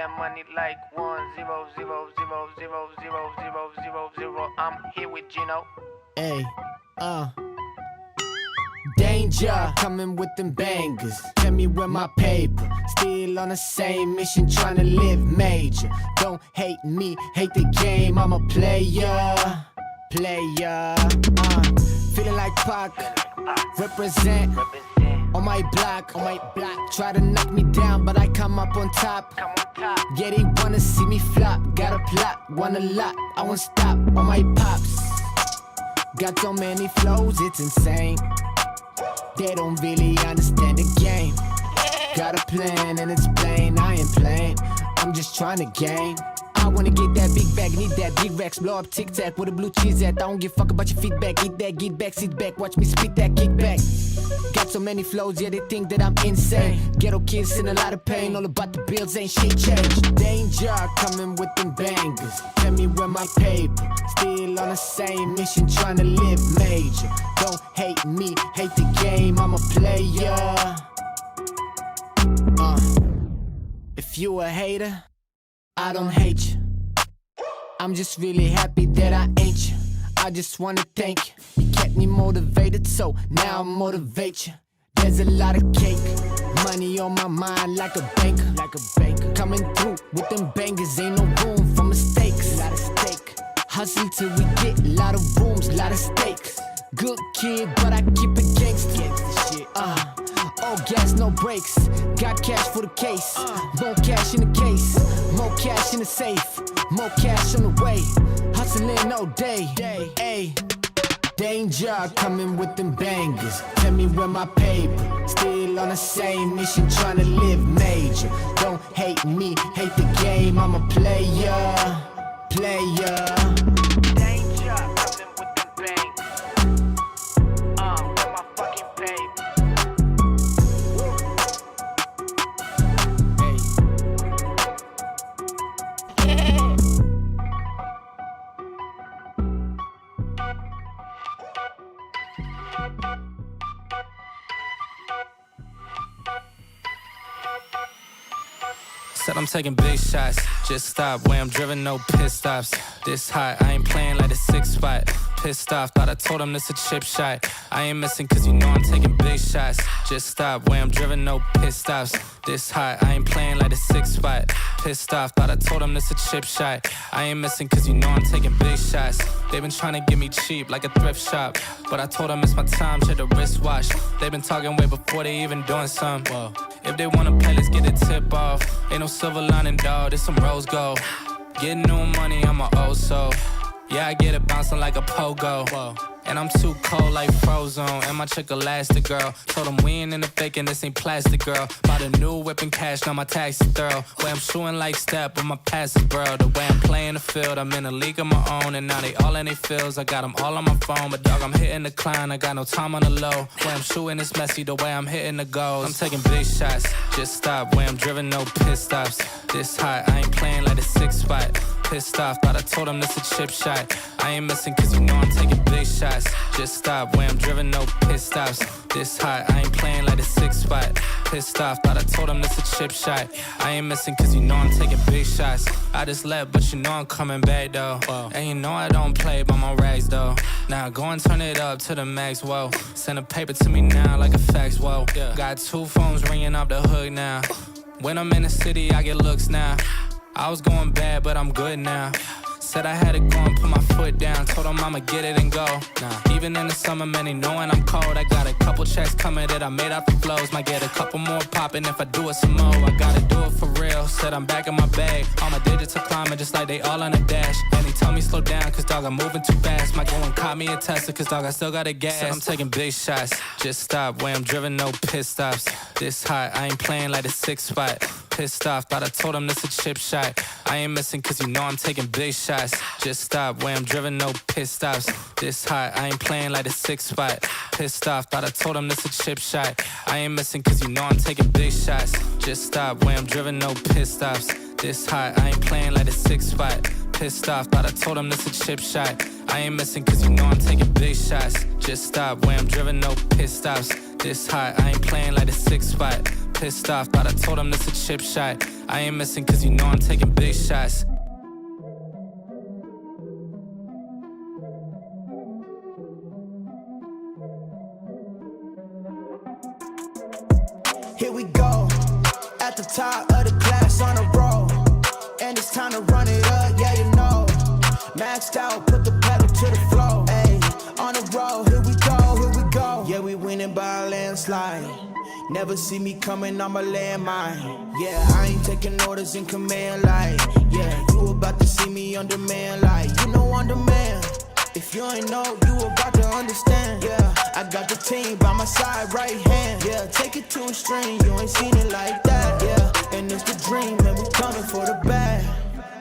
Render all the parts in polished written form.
that money like 100000000. I'm here with Gino. Hey, Danger, coming with them bangers. Tell me where my paper. Still on the same mission, tryna live major. Don't hate me, hate the game. I'm a player. Feeling like Pac. Represent. On my block. Try to knock me down, but I come up on top. Yeah, they wanna see me flop. Got a plot, want a lot. I won't stop on my pops. Got so many flows, it's insane. They don't really understand the game. Got a plan and it's plain, I ain't playing. I'm just trying to gain. I wanna get that big bag, need that big racks. Blow up Tic Tac, where the blue cheese at. I don't give a fuck about your feedback. Eat that, get back, sit back, watch me spit that kickback. Got so many flows, yeah, they think that I'm insane. Ghetto kids in a lot of pain, all about the bills, ain't shit changed. Danger, coming with them bangers. Tell me where my paper. Still on the same mission, tryna live major. Don't hate me, hate the game, I'm a player. If you a hater, I don't hate you. I'm just really happy that I ain't you. I just wanna thank you. You kept me motivated, so now I motivate you. There's a lot of cake, money on my mind like a banker. Coming through with them bangers, ain't no room for mistakes. Lot of stake, hustle till we get a lot of rooms, lot of stakes. Good kid, but I keep it gangsta. All gas, no brakes. Got cash for the case. More cash in the case. More cash in the safe. More cash on the way. Hustling all day. Ay. Danger, coming with them bangers. Tell me where my paper. Still on the same mission, tryna live major. Don't hate me, hate the game. I'm a player. Danger, coming with them bangers. Where my fucking paper. Said I'm taking big shots, just stop where I'm driven, no pit stops. This hot, I ain't playing like a 6 spot. Pissed off, thought I told him this a chip shot. I ain't missing cause you know I'm taking big shots. Just stop where I'm driven, no pit stops. This hot, I ain't playing like a 6 spot. Pissed off, thought I told him this a chip shot. I ain't missing cause you know I'm taking big shots. They been trying to get me cheap like a thrift shop, but I told them it's my time, check the wristwatch. They been talking way before they even doing something. Whoa. If they wanna play, let's get a tip off. Ain't no silver lining, dawg, this some rose gold. Getting new money, I'm a old soul. Yeah, I get it bouncing like a pogo. Whoa. And I'm too cold like Frozone. And my chick elastic, girl. Told them we ain't in the fake and this ain't plastic, girl. Bought a new whip and cash, now my taxi thorough. Way I'm shooting like step with my passes, bro. The way I'm playing the field, I'm in a league of my own. And now they all in their fields, I got them all on my phone. But dog, I'm hitting the climb, I got no time on the low. Way I'm shooting is messy, the way I'm hitting the goals. I'm taking big shots, just stop. Way I'm driven, no pit stops. This hot, I ain't playing like a 6 spot. Pissed off, thought I told him this a chip shot. I ain't missing cause you know I'm taking big shots. Just stop, where I'm driven, no pit stops. This hot, I ain't playing like a 6 spot. Pissed off, thought I told him this a chip shot. I ain't missing cause you know I'm taking big shots. I just left, but you know I'm coming back though. Whoa. And you know I don't play by my rags though. Now go and turn it up to the max, whoa. Send a paper to me now like a fax, whoa. Yeah. Got 2 phones ringing off the hook now. When I'm in the city, I get looks now. I was going bad, but I'm good now. Said I had to go and put my foot down. Told them I'ma get it and go. Even in the summer, man, they knowing I'm cold. I got a couple checks coming that I made out the flows. Might get a couple more popping if I do it some more. I gotta do it for real. Said I'm back in my bag. All my digits are climbing just like they all on a dash. And they tell me slow down, cause dog, I'm moving too fast. Might go and cop me a Tesla, cause dog, I still got a gas. Said I'm taking big shots. Just stop, where I'm driven, no pit stops. This hot, I ain't playing like a 6 spot. Pissed off, thought I told him this a chip shot. I ain't missing cause you know I'm taking big shots. Just stop, where I'm driven, no pit stops. This hot, I ain't playing like a 6 spot. Pissed off, thought I told him this a chip shot. I ain't missing cause you know I'm taking big shots. Just stop, where I'm driven, no pit stops. This hot, I ain't playing like a 6 spot. Pissed off, thought I told him this a chip shot. I ain't missing cause you know I'm taking big shots. Just stop, where I'm driven, no pit stops. This hot, I ain't playing like a 6 spot. Pissed off, thought I told him this a chip shot. I ain't missing cause you know I'm taking big shots. Here we go, at the top of the class on a roll, and it's time to run it up, yeah you know. Maxed out, put the pedal to the floor, ayy, on the road, here we go, yeah we winning by a landslide. Never see me coming, I'm a landmine. Yeah, I ain't taking orders in command, like, yeah, you about to see me on demand, like, you know on demand. If you ain't know, you about to understand. Yeah, I got the team by my side, right hand. Yeah, take it to a string, you ain't seen it like that. Yeah, and it's the dream, and we coming for the bag.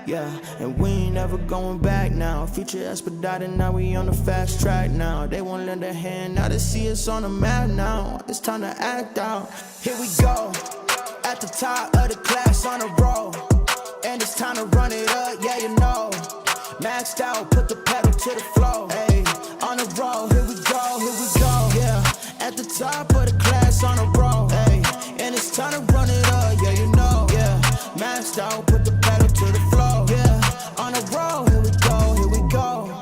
Yeah, and we ain't never going back now. Future expedited, now we on the fast track now. They won't lend a hand, now they see us on the map now. It's time to act out. Here we go, at the top of the class on a roll, and it's time to run it up, yeah you know. Maxed out, put the pedal to the floor, ayy, on the road, here we go, yeah, at the top of the class on a roll, ayy, and it's time to run it up, yeah you know, yeah, maxed out, put the pedal to the floor, yeah, on the road, here we go, here we go.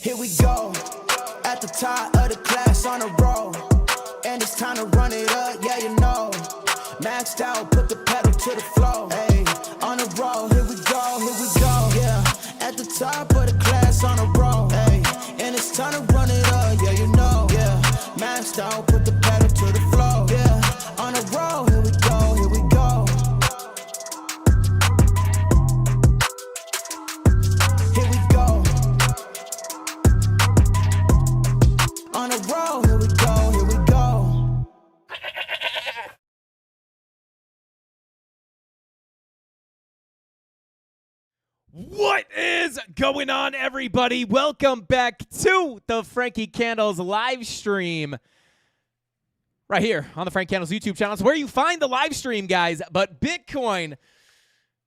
Here we go, at the top of the class on a roll, and it's time to run it up, yeah you know. Maxed out, put the pedal to the floor, ayy, on the road, here we go, yeah, at the top of the class on a roll, ayy, and it's time to run it up, yeah you know, yeah, maxed out, put the pedal to the floor, yeah, on the road, here we go, here we go. Here we go. On the road, here we go, here we go. What is going on, everybody? Welcome back to the Frankie Candles live stream. Right here on the Frank Candles YouTube channel. It's where you find the live stream, guys. But Bitcoin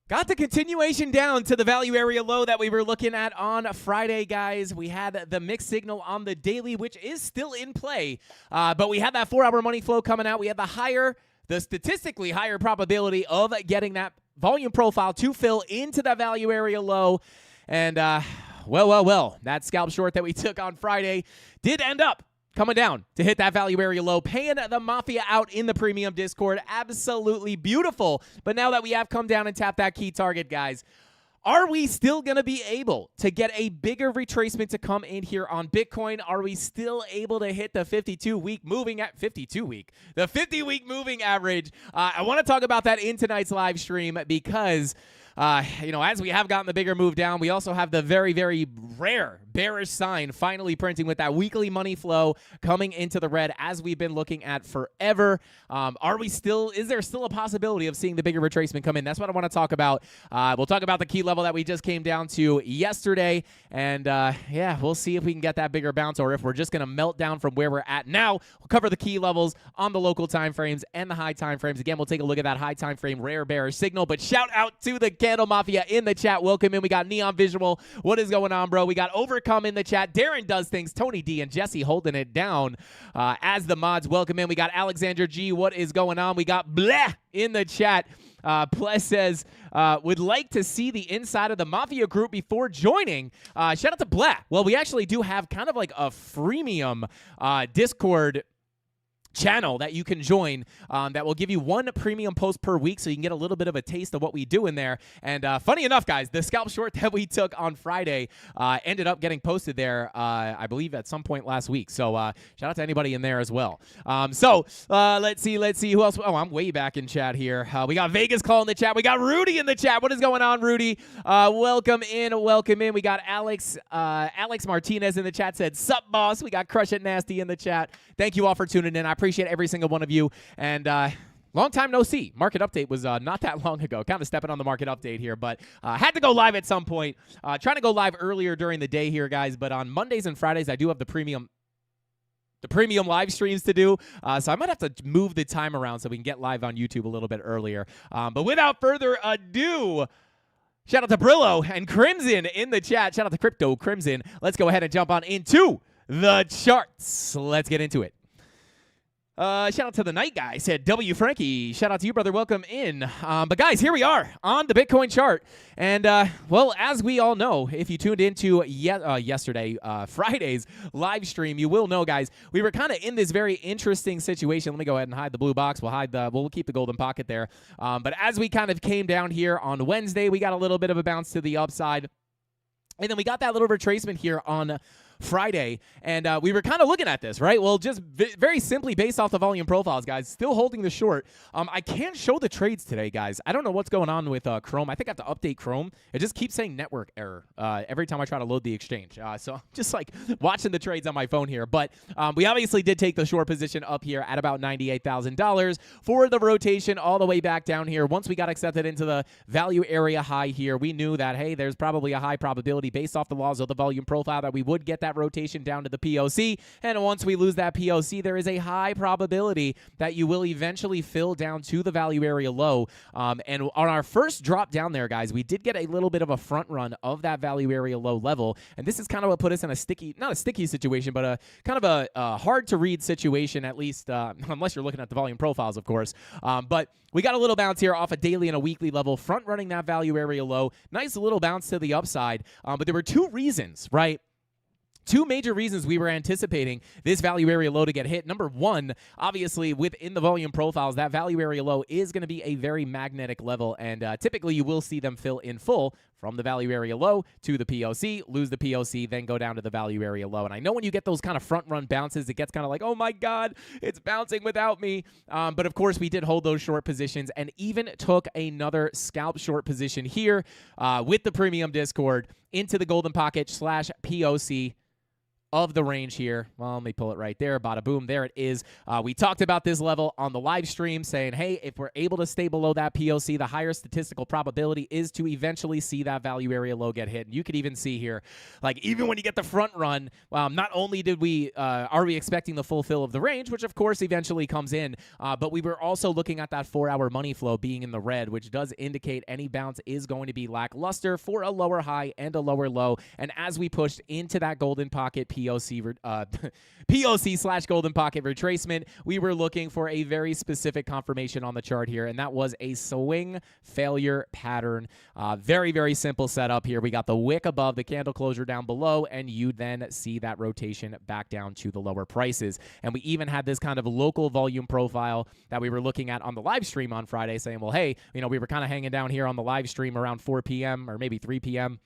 got the continuation down to the value area low that we were looking at on Friday, guys. We had the mixed signal on the daily, which is still in play. But we had that 4-hour money flow coming out. We had the statistically higher probability of getting that volume profile to fill into that value area low. And, well, that scalp short that we took on Friday did end up coming down to hit that value area low, paying the Mafia out in the premium Discord. Absolutely beautiful. But now that we have come down and tapped that key target, guys, are we still going to be able to get a bigger retracement to come in here on Bitcoin? Are we still able to hit the 50-week moving average? I want to talk about that in tonight's live stream because as we have gotten the bigger move down, we also have the very, very rare bearish sign finally printing with that weekly money flow coming into the red as we've been looking at forever. Is there still a possibility of seeing the bigger retracement come in? That's what I want to talk about. We'll talk about the key level that we just came down to yesterday. And we'll see if we can get that bigger bounce or if we're just going to melt down from where we're at now. We'll cover the key levels on the local time frames and the high time frames. Again, we'll take a look at that high time frame rare bearish signal. But shout out to the CandleMafia in the chat. Welcome in. We got Neon Visual. What is going on, bro? We got Overcome in the chat. Darren does things. Tony D and Jesse holding it down as the mods. Welcome in. We got Alexander G. What is going on? We got Bleh in the chat. Pless says, would like to see the inside of the Mafia group before joining. Shout out to Bleh. Well, we actually do have kind of like a freemium Discord channel that you can join that will give you one premium post per week so you can get a little bit of a taste of what we do in there. And funny enough, guys, the scalp short that we took on Friday ended up getting posted there, I believe, at some point last week. So shout out to anybody in there as well. Let's see who else. Oh, I'm way back in chat here. We got Vegas Call in the chat. We got Rudy in the chat. What is going on, Rudy? Welcome in. We got Alex Martinez in the chat, said, sup, boss. We got Crush It Nasty in the chat. Thank you all for tuning in. I appreciate every single one of you. And Long time no see. Market update was not that long ago. Kind of stepping on the market update here, but had to go live at some point. Trying to go live earlier during the day here, guys, but on Mondays and Fridays, I do have the premium live streams to do, so I might have to move the time around so we can get live on YouTube a little bit earlier. But without further ado, shout out to Brillo and Crimson in the chat. Shout out to Crypto Crimson. Let's go ahead and jump on into the charts. Let's get into it. Shout out to the night guy. Said W. Frankie. Shout out to you, brother. Welcome in. But guys, here we are on the Bitcoin chart. And, well, as we all know, if you tuned into yesterday, Friday's live stream, you will know, guys, we were kind of in this very interesting situation. Let me go ahead and hide the blue box. We'll keep the golden pocket there. But as we kind of came down here on Wednesday, we got a little bit of a bounce to the upside. And then we got that little retracement here on Friday, and we were kind of looking at this, right? Well, just very simply based off the volume profiles, guys, still holding the short. I can't show the trades today, guys. I don't know what's going on with Chrome. I think I have to update Chrome. It just keeps saying network error every time I try to load the exchange. So I'm just like watching the trades on my phone here. But we obviously did take the short position up here at about $98,000 for the rotation all the way back down here. Once we got accepted into the value area high here, we knew that, hey, there's probably a high probability based off the laws of the volume profile that we would get that rotation down to the POC, and once we lose that POC, there is a high probability that you will eventually fill down to the value area low. And on our first drop down there, guys, we did get a little bit of a front run of that value area low level, and this is kind of what put us in a sticky, not a sticky situation, but a kind of a hard to read situation, at least unless you're looking at the volume profiles, of course. But we got a little bounce here off a daily and a weekly level, front running that value area low. Nice little bounce to the upside, but there were two reasons, right? Two major reasons we were anticipating this value area low to get hit. Number one, obviously, within the volume profiles, that value area low is going to be a very magnetic level, and typically you will see them fill in full from the value area low to the POC, lose the POC, then go down to the value area low. And I know when you get those kind of front run bounces, it gets kind of like, oh my God, it's bouncing without me. But of course, we did hold those short positions and even took another scalp short position here with the premium Discord into the golden pocket / POC of the range here. Well, let me pull it right there. Bada boom. There it is. We talked about this level on the live stream saying, hey, if we're able to stay below that POC, the higher statistical probability is to eventually see that value area low get hit. And you could even see here, like even when you get the front run, not only did we are we expecting the full fill of the range, which of course eventually comes in, but we were also looking at that 4-hour money flow being in the red, which does indicate any bounce is going to be lackluster for a lower high and a lower low. And as we pushed into that golden pocket POC / golden pocket retracement, we were looking for a very specific confirmation on the chart here, and that was a swing failure pattern. Very, very simple setup here. We got the wick above, the candle closure down below, and you then see that rotation back down to the lower prices. And we even had this kind of local volume profile that we were looking at on the live stream on Friday saying, well, hey, you know, we were kind of hanging down here on the live stream around 4 p.m. or maybe 3 p.m.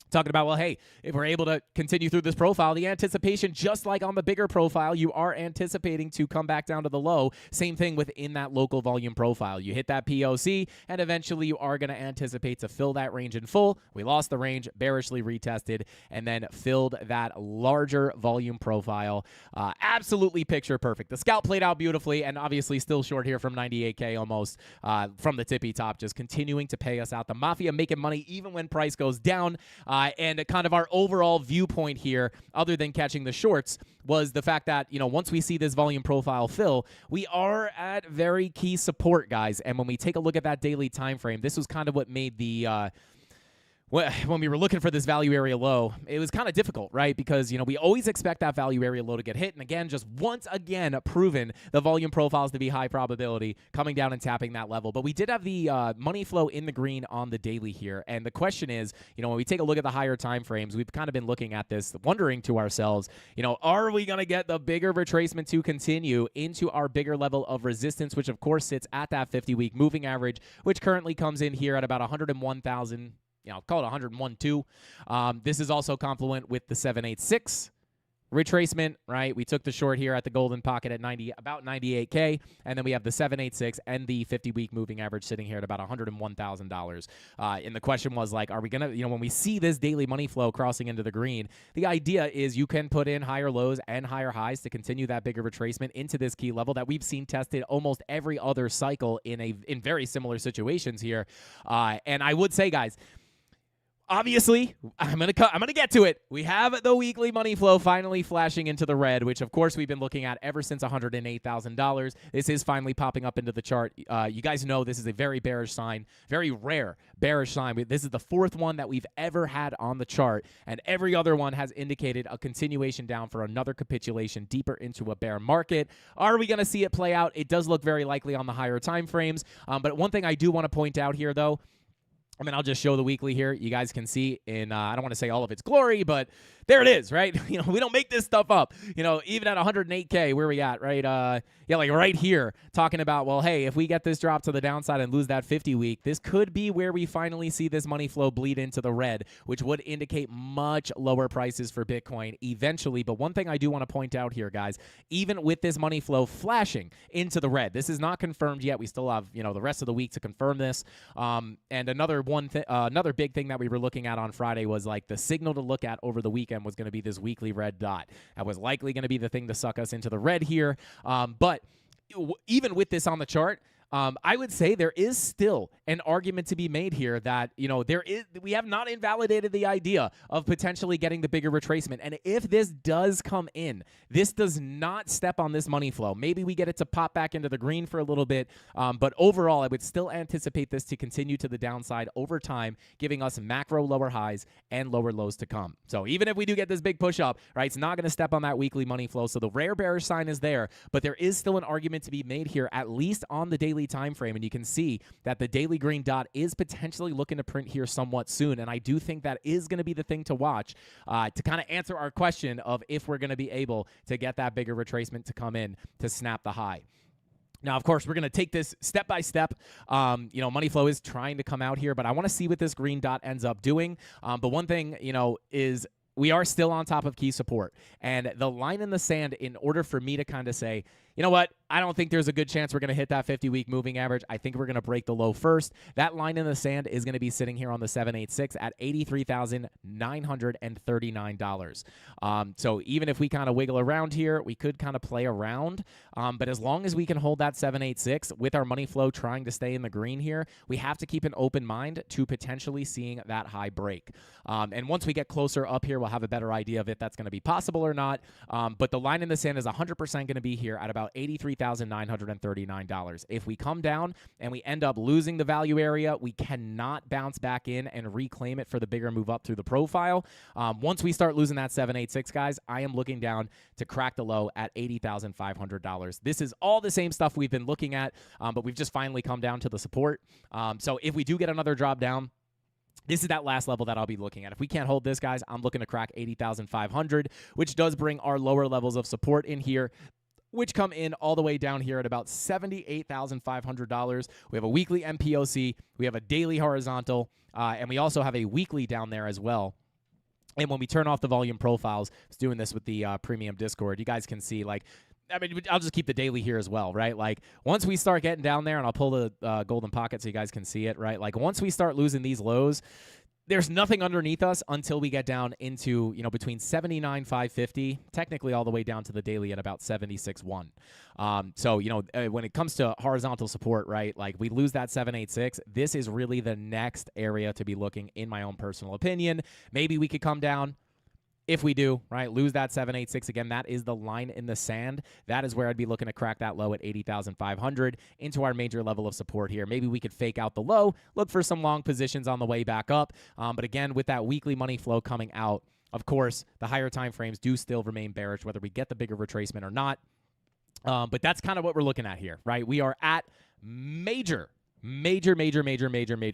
talking about, well, hey, if we're able to continue through this profile, the anticipation, just like on the bigger profile, you are anticipating to come back down to the low. Same thing within that local volume profile. You hit that POC, and eventually you are going to anticipate to fill that range in full. We lost the range, bearishly retested, and then filled that larger volume profile. Absolutely picture perfect. The scalp played out beautifully, and obviously still short here from 98K almost from the tippy top, just continuing to pay us out. The Mafia making money even when price goes down. And kind of our overall viewpoint here, other than catching the shorts, was the fact that, you know, once we see this volume profile fill, we are at very key support, guys. And when we take a look at that daily time frame, this was kind of what made the when we were looking for this value area low, it was kind of difficult, right? Because, you know, we always expect that value area low to get hit. And again, just once again, proven the volume profiles to be high probability coming down and tapping that level. But we did have the money flow in the green on the daily here. And the question is, you know, when we take a look at the higher time frames, we've kind of been looking at this, wondering to ourselves, you know, are we going to get the bigger retracement to continue into our bigger level of resistance, which of course sits at that 50-week moving average, which currently comes in here at about 101,000. You know, call it 101.2. This is also confluent with the 786, retracement, right? We took the short here at the golden pocket at about 98K, and then we have the 786 and the 50-week moving average sitting here at about $101,000. And the question was like, are we gonna, when we see this daily money flow crossing into the green, the idea is you can put in higher lows and higher highs to continue that bigger retracement into this key level that we've seen tested almost every other cycle in very similar situations here. And I would say, guys, obviously, I'm gonna get to it. We have the weekly money flow finally flashing into the red, which of course we've been looking at ever since $108,000. This is finally popping up into the chart. You guys know this is a very bearish sign, very rare bearish sign. This is the fourth one that we've ever had on the chart, and every other one has indicated a continuation down for another capitulation deeper into a bear market. Are we gonna see it play out? It does look very likely on the higher time frames. But one thing I do want to point out here, though, I'll just show the weekly here. You guys can see in, I don't want to say all of its glory, but there it is, right? We don't make this stuff up. Even at 108K, where we at, right? Like right here, talking about, well, hey, if we get this drop to the downside and lose that 50-week, this could be where we finally see this money flow bleed into the red, which would indicate much lower prices for Bitcoin eventually. But one thing I do want to point out here, guys, even with this money flow flashing into the red, this is not confirmed yet. We still have, the rest of the week to confirm this. And another big thing that we were looking at on Friday was like the signal to look at over the weekend was going to be this weekly red dot. That was likely going to be the thing to suck us into the red here. But even with this on the chart, I would say there is still an argument to be made here that, we have not invalidated the idea of potentially getting the bigger retracement. And if this does come in, this does not step on this money flow. Maybe we get it to pop back into the green for a little bit. But overall, I would still anticipate this to continue to the downside over time, giving us macro lower highs and lower lows to come. So even if we do get this big push up, right, it's not going to step on that weekly money flow. So the rare bearish sign is there, but there is still an argument to be made here, at least on the daily time frame, and you can see that the daily green dot is potentially looking to print here somewhat soon, and I do think that is going to be the thing to watch to kind of answer our question of if we're going to be able to get that bigger retracement to come in to snap the high. Now, of course, we're going to take this step by step. Money flow is trying to come out here, but I want to see what this green dot ends up doing. But one thing, is we are still on top of key support. And the line in the sand, in order for me to kind of say, you know what, I don't think there's a good chance we're going to hit that 50-week moving average. I think we're going to break the low first. That line in the sand is going to be sitting here on the 786 at $83,939. So even if we kind of wiggle around here, we could kind of play around. But as long as we can hold that 786 with our money flow trying to stay in the green here, we have to keep an open mind to potentially seeing that high break. And once we get closer up here, we'll have a better idea of if that's going to be possible or not. But the line in the sand is 100% going to be here at about $83,939. If we come down and we end up losing the value area, we cannot bounce back in and reclaim it for the bigger move up through the profile. Once we start losing that 786, guys, I am looking down to crack the low at $80,500. This is all the same stuff we've been looking at, but we've just finally come down to the support. So if we do get another drop down, this is that last level that I'll be looking at. If we can't hold this, guys, I'm looking to crack 80,500, which does bring our lower levels of support in here, which come in all the way down here at about $78,500. We have a weekly MPOC, we have a daily horizontal, and we also have a weekly down there as well. And when we turn off the volume profiles, I was doing this with the premium Discord, you guys can see, I'll just keep the daily here as well, right? Like, once we start getting down there, and I'll pull the golden pocket so you guys can see it, right? Like, once we start losing these lows, there's nothing underneath us until we get down into, between 79,550, technically all the way down to the daily at about 76.1. So, when it comes to horizontal support, right, like we lose that 786, this is really the next area to be looking, in my own personal opinion. Maybe we could come down. If we do, right, lose that 786 again, that is the line in the sand. That is where I'd be looking to crack that low at 80,500 into our major level of support here. Maybe we could fake out the low, look for some long positions on the way back up. But again, with that weekly money flow coming out, of course, the higher time frames do still remain bearish, whether we get the bigger retracement or not. But that's kind of what we're looking at here, right? We are at major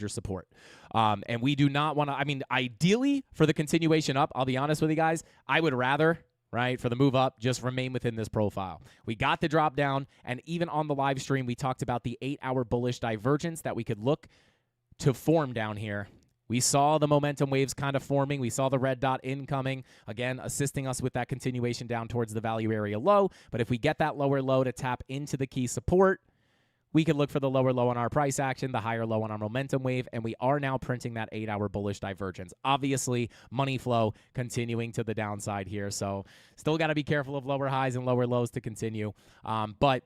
support. And we do not want to, ideally for the continuation up, I'll be honest with you guys, I would rather, right, for the move up, just remain within this profile. We got the drop down, and even on the live stream, we talked about the 8-hour bullish divergence that we could look to form down here. We saw the momentum waves kind of forming. We saw the red dot incoming, again, assisting us with that continuation down towards the value area low. But if we get that lower low to tap into the key support, we could look for the lower low on our price action, the higher low on our momentum wave, and we are now printing that 8-hour bullish divergence. Obviously, money flow continuing to the downside here, so still got to be careful of lower highs and lower lows to continue. But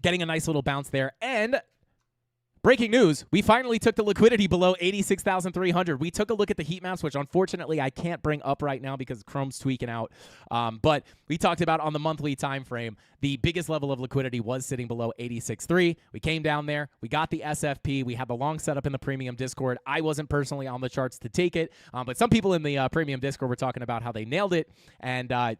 getting a nice little bounce there, and breaking news, we finally took the liquidity below 86,300. We took a look at the heat maps, which unfortunately I can't bring up right now because Chrome's tweaking out. But we talked about on the monthly time frame, the biggest level of liquidity was sitting below 86.3. We came down there. We got the SFP. We had the long setup in the premium Discord. I wasn't personally on the charts to take it, but some people in the premium Discord were talking about how they nailed it, and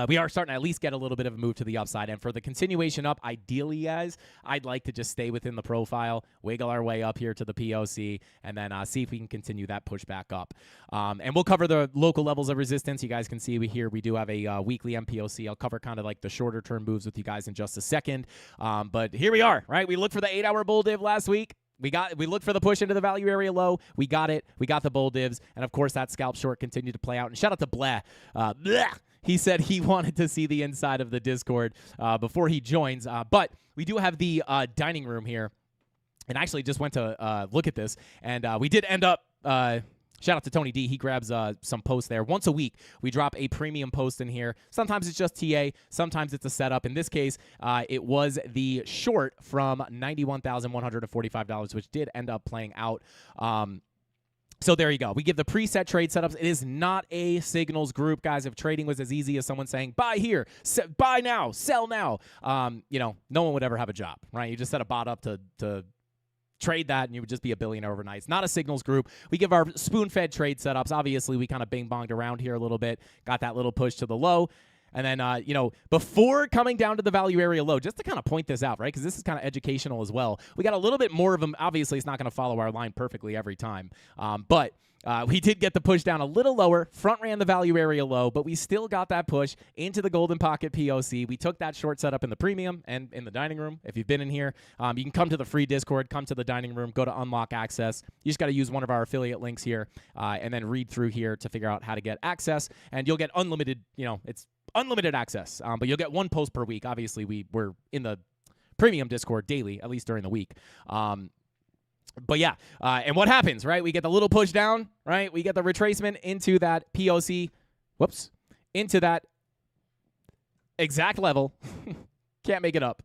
we are starting to at least get a little bit of a move to the upside. And for the continuation up, ideally, guys, I'd like to just stay within the profile, wiggle our way up here to the POC, and then see if we can continue that push back up. And we'll cover the local levels of resistance. You guys can see we do have a weekly MPOC. I'll cover kind of like the shorter term moves with you guys in just a second. But here we are, right? We looked for the 8-hour bull div last week. We looked for the push into the value area low. We got it. We got the bull divs. And, of course, that scalp short continued to play out. And shout out to Bleh. He said he wanted to see the inside of the Discord before he joins. But we do have the dining room here. And I actually just went to look at this. And we did end up shout out to Tony D. He grabs some posts there. Once a week, we drop a premium post in here. Sometimes it's just TA. Sometimes it's a setup. In this case, it was the short from $91,145, which did end up playing out. So there you go. We give the preset trade setups. It is not a signals group, guys. If trading was as easy as someone saying, buy here, buy now, sell now, no one would ever have a job, right? You just set a bot up to trade that, and you would just be a billionaire overnight. It's not a signals group. We give our spoon-fed trade setups. Obviously, we kind of bing-bonged around here a little bit, got that little push to the low. And then, before coming down to the value area low, just to kind of point this out, right, because this is kind of educational as well, we got a little bit more of them. Obviously, it's not going to follow our line perfectly every time. But we did get the push down a little lower, front ran the value area low, but we still got that push into the golden pocket POC. We took that short setup in the premium and in the dining room. If you've been in here, you can come to the free Discord, come to the dining room, go to unlock access. You just got to use one of our affiliate links here and then read through here to figure out how to get access. And you'll get unlimited, it's unlimited access, but you'll get one post per week. Obviously, we're in the premium Discord daily, at least during the week. But yeah, and what happens, right? We get the little push down, right? We get the retracement into that POC, into that exact level. Can't make it up.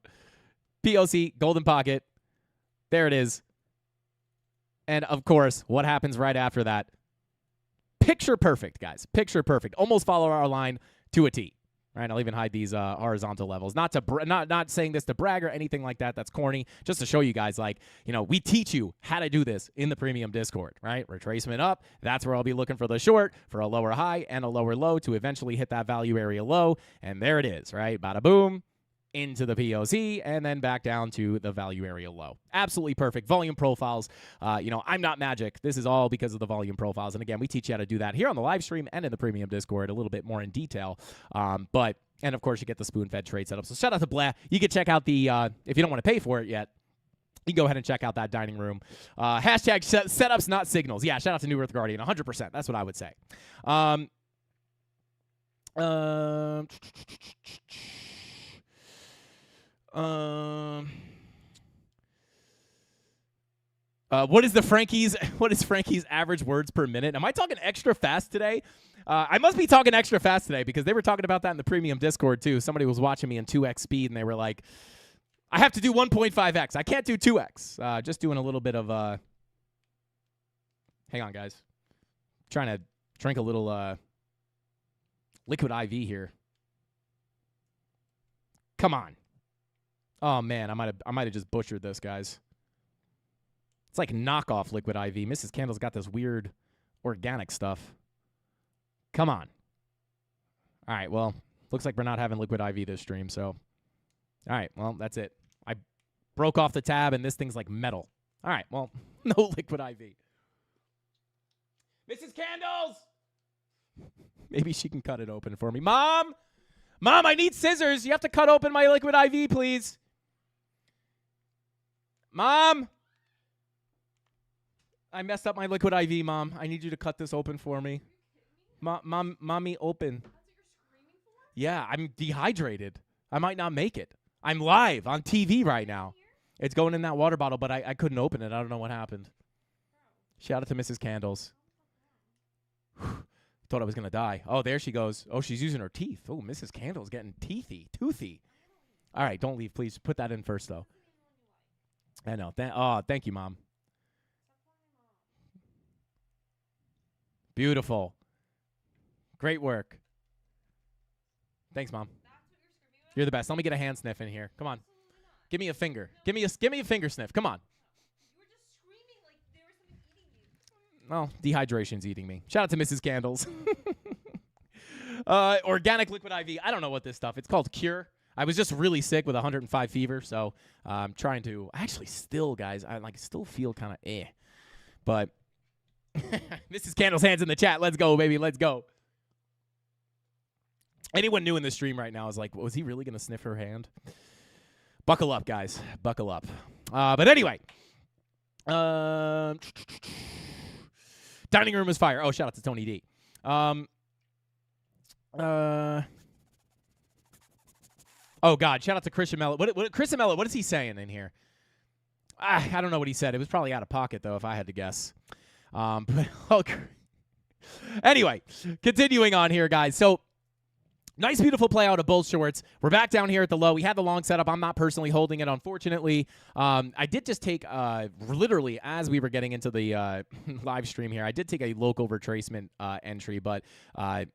POC, golden pocket. There it is. And of course, what happens right after that? Picture perfect, guys. Picture perfect. Almost follow our line to a T. Right, I'll even hide these horizontal levels. Not saying this to brag or anything like that. That's corny. Just to show you guys, we teach you how to do this in the premium Discord. Right, retracement up. That's where I'll be looking for the short, for a lower high and a lower low to eventually hit that value area low. And there it is. Right, bada boom. Into the POC, and then back down to the value area low. Absolutely perfect. Volume profiles. I'm not magic. This is all because of the volume profiles. And again, we teach you how to do that here on the live stream and in the premium Discord a little bit more in detail. And of course, you get the spoon-fed trade setup. So shout out to Blah. You can check out the, if you don't want to pay for it yet, you can go ahead and check out that dining room. Hashtag setups, not signals. Yeah, shout out to New Earth Guardian. 100%. That's what I would say. What is Frankie's average words per minute? Am I talking extra fast today? I must be talking extra fast today because they were talking about that in the premium Discord too. Somebody was watching me in 2x speed and they were like, I have to do 1.5x. I can't do 2x. Just doing a little bit of hang on, guys. Trying to drink a little liquid IV here. Come on. Oh man, I might have just butchered this, guys. It's like knockoff liquid IV. Mrs. Candle's got this weird organic stuff. Come on. All right, well, looks like we're not having liquid IV this stream, so. All right, well, that's it. I broke off the tab, and this thing's like metal. All right, well, no liquid IV. Mrs. Candles! Maybe she can cut it open for me. Mom, I need scissors. You have to cut open my liquid IV, please. Mom! I messed up my liquid IV, Mom. I need you to cut this open for me. Mommy, open. Yeah, I'm dehydrated. I might not make it. I'm live on TV right now. It's going in that water bottle, but I couldn't open it. I don't know what happened. Shout out to Mrs. Candles. Thought I was going to die. Oh, there she goes. Oh, she's using her teeth. Oh, Mrs. Candles getting toothy. All right, don't leave, please. Put that in first, though. I know. Thank you, Mom. Beautiful. Great work. Thanks, Mom. You're the best. Let me get a hand sniff in here. Come on. Give me a finger. Give me a finger sniff. Come on. You were just screaming like there was something eating you. Well, dehydration's eating me. Shout out to Mrs. Candles. Organic liquid IV. I don't know what this stuff. It's called Cure. I was just really sick with 105 fever, so I'm trying to. Actually, still, guys, I still feel kind of but Mrs. Candles' hands in the chat. Let's go, baby. Let's go. Anyone new in the stream right now is like, was he really going to sniff her hand? Buckle up, guys. Buckle up. But anyway. Dining room is fire. Oh, shout out to Tony D. Oh, God. Shout out to Christian Mello. Christian Mello, what is he saying in here? I don't know what he said. It was probably out of pocket, though, if I had to guess. Anyway, continuing on here, guys. So, nice, beautiful play out of both shorts. We're back down here at the low. We had the long setup. I'm not personally holding it, unfortunately. I did just take, literally, as we were getting into the live stream here, I did take a local retracement entry, but I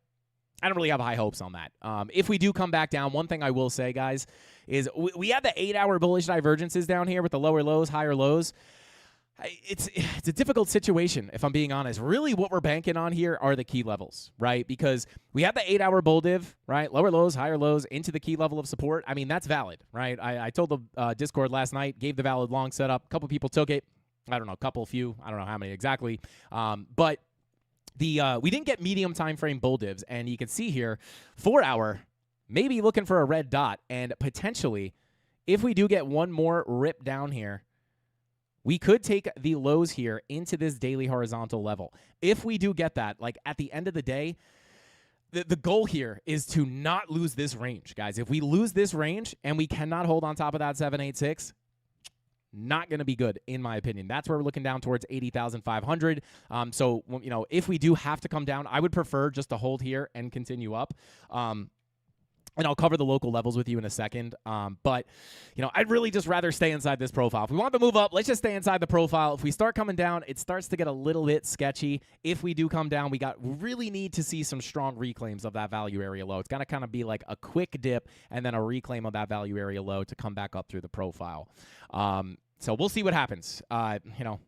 don't really have high hopes on that. If we do come back down, one thing I will say, guys, is we have the 8-hour bullish divergences down here with the lower lows, higher lows. It's a difficult situation, if I'm being honest. Really what we're banking on here are the key levels, right? Because we have the 8-hour bull div, right? Lower lows, higher lows into the key level of support. I mean, that's valid, right? I told the Discord last night, gave the valid long setup. A couple people took it. I don't know, few. I don't know how many exactly. But we didn't get medium time frame bull divs. And you can see here, 4-hour, maybe looking for a red dot. And potentially, if we do get one more rip down here, we could take the lows here into this daily horizontal level. If we do get that, like at the end of the day, the goal here is to not lose this range, guys. If we lose this range and we cannot hold on top of that 786, not going to be good, in my opinion. That's where we're looking down towards 80,500. So, you know, if we do have to come down, I would prefer just to hold here and continue up. And I'll cover the local levels with you in a second. But, you know, I'd really just rather stay inside this profile. If we want to move up, let's just stay inside the profile. If we start coming down, it starts to get a little bit sketchy. If we do come down, we really need to see some strong reclaims of that value area low. It's got to kind of be like a quick dip and then a reclaim of that value area low to come back up through the profile. So we'll see what happens. You know,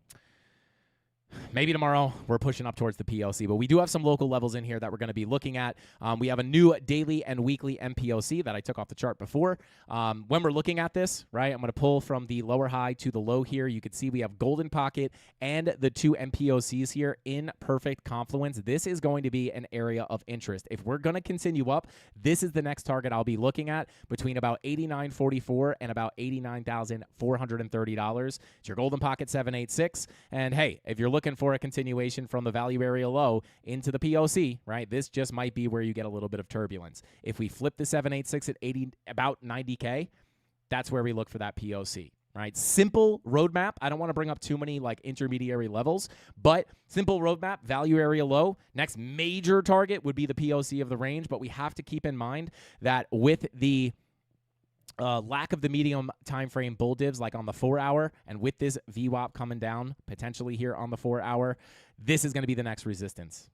maybe tomorrow we're pushing up towards the PLC, but we do have some local levels in here that we're going to be looking at. We have a new daily and weekly MPOC that I took off the chart before. When we're looking at this, right, I'm going to pull from the lower high to the low here. You can see we have golden pocket and the two MPOCs here in perfect confluence. This is going to be an area of interest. If we're going to continue up, this is the next target I'll be looking at between about $89.44 and about $89,430. It's your golden pocket 786. And hey, if you're looking for a continuation from the value area low into the POC, right, this just might be where you get a little bit of turbulence. If we flip the 786 at about 90K, that's where we look for that POC, right? Simple roadmap. I don't want to bring up too many like intermediary levels, but simple roadmap, value area low. Next major target would be the POC of the range, but we have to keep in mind that with the lack of the medium time frame bull divs like on the 4-hour, and with this VWAP coming down potentially here on the 4-hour, this is going to be the next resistance.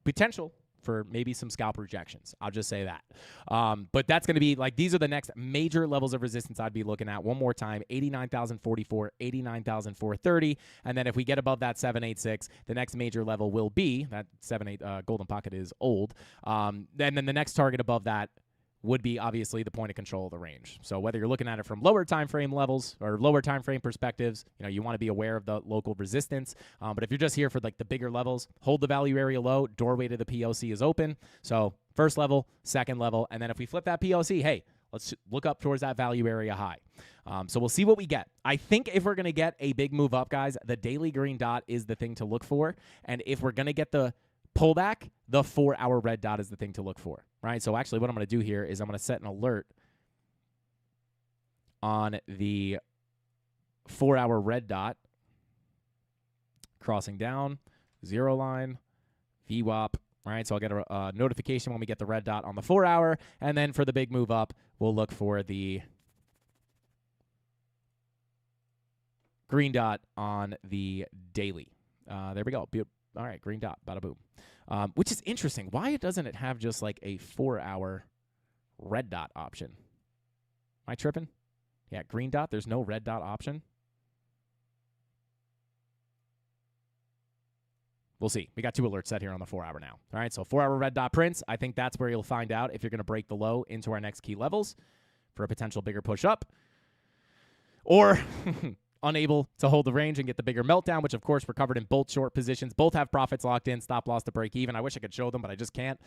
Potential for maybe some scalp rejections. I'll just say that. But that's going to be like, these are the next major levels of resistance I'd be looking at. One more time, 89,044, 89,430. And then if we get above that 786, the next major level will be that 78 golden pocket is old. And then the next target above that would be obviously the point of control of the range. So whether you're looking at it from lower time frame levels or lower time frame perspectives, you know, you want to be aware of the local resistance. But if you're just here for like the bigger levels, hold the value area low, doorway to the POC is open. So first level, second level, and then if we flip that POC, hey, Let's look up towards that value area high. So we'll see what we get. I think if we're going to get a big move up, guys, the daily green dot is the thing to look for. And if we're going to get the pullback, the 4-hour red dot is the thing to look for, right? So actually what I'm going to do here is I'm going to set an alert on the 4-hour red dot crossing down, 0 line, VWAP, right? So I'll get a notification when we get the red dot on the 4-hour, and then for the big move up, we'll look for the green dot on the daily. There we go. All right, green dot, bada boom. Which is interesting. Why doesn't it have just like a 4-hour red dot option? Am I tripping? Yeah, green dot, there's no red dot option. We'll see. We got 2 alerts set here on the 4-hour now. All right, so 4-hour red dot prints. I think that's where you'll find out if you're going to break the low into our next key levels for a potential bigger push up. Or unable to hold the range and get the bigger meltdown, which, of course, we're covered in both short positions. Both have profits locked in, stop loss to break even. I wish I could show them, but I just can't.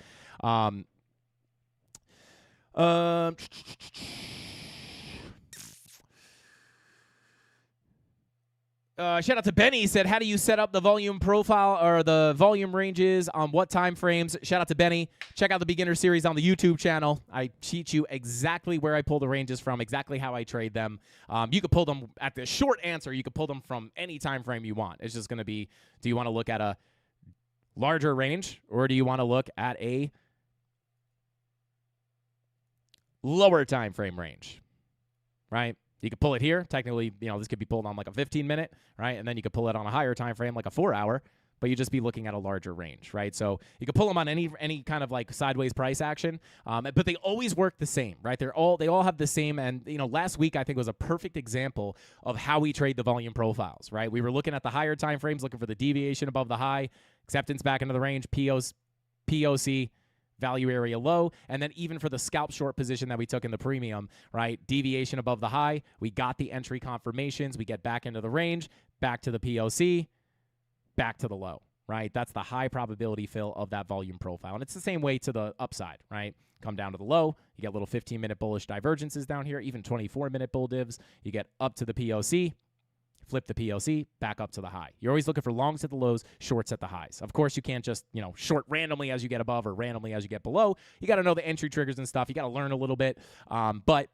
Shout out to Benny. He said, how do you set up the volume profile or the volume ranges on what time frames? Shout out to Benny. Check out the beginner series on the YouTube channel. I teach you exactly where I pull the ranges from, exactly how I trade them. You could pull them at the short answer. You could pull them from any time frame you want. It's just going to be, do you want to look at a larger range or do you want to look at a lower time frame range, right? You could pull it here. Technically, this could be pulled on like a 15-minute, right? And then you could pull it on a higher time frame, like a 4-hour, but you just be looking at a larger range, right? So you could pull them on any kind of like sideways price action, but they always work the same, right? They all have the same. And last week I think was a perfect example of how we trade the volume profiles, right? We were looking at the higher time frames, looking for the deviation above the high, acceptance back into the range, POC. Value area low, and then even for the scalp short position that we took in the premium, right? Deviation above the high, we got the entry confirmations, we get back into the range, back to the POC, back to the low, right? That's the high probability fill of that volume profile. And it's the same way to the upside, right? Come down to the low, you get little 15-minute bullish divergences down here, even 24-minute bull divs. You get up to the POC, flip the POC, back up to the high. You're always looking for longs at the lows, shorts at the highs. Of course, you can't just, short randomly as you get above or randomly as you get below. You got to know the entry triggers and stuff. You got to learn a little bit. But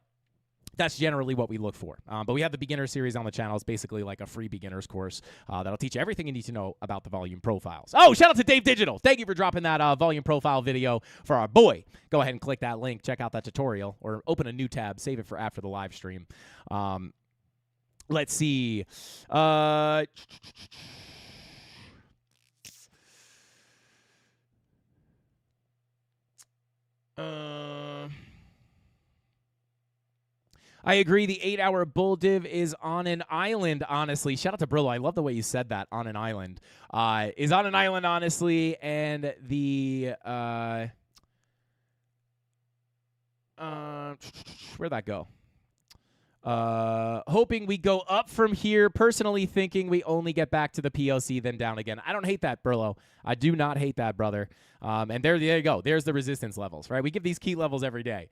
that's generally what we look for. But we have the beginner series on the channel. It's basically like a free beginner's course that'll teach you everything you need to know about the volume profiles. Oh, shout out to Dave Digital. Thank you for dropping that volume profile video for our boy. Go ahead and click that link. Check out that tutorial or open a new tab. Save it for after the live stream. Let's see. I agree. The 8-hour bull div is on an island, honestly. Shout out to Brillo. I love the way you said that, on an island. Is on an island, honestly, and the where'd that go? Hoping we go up from here. Personally thinking we only get back to the POC, then down again. I don't hate that, Burlo. I do not hate that, brother. And there you go. There's the resistance levels, right? We give these key levels every day.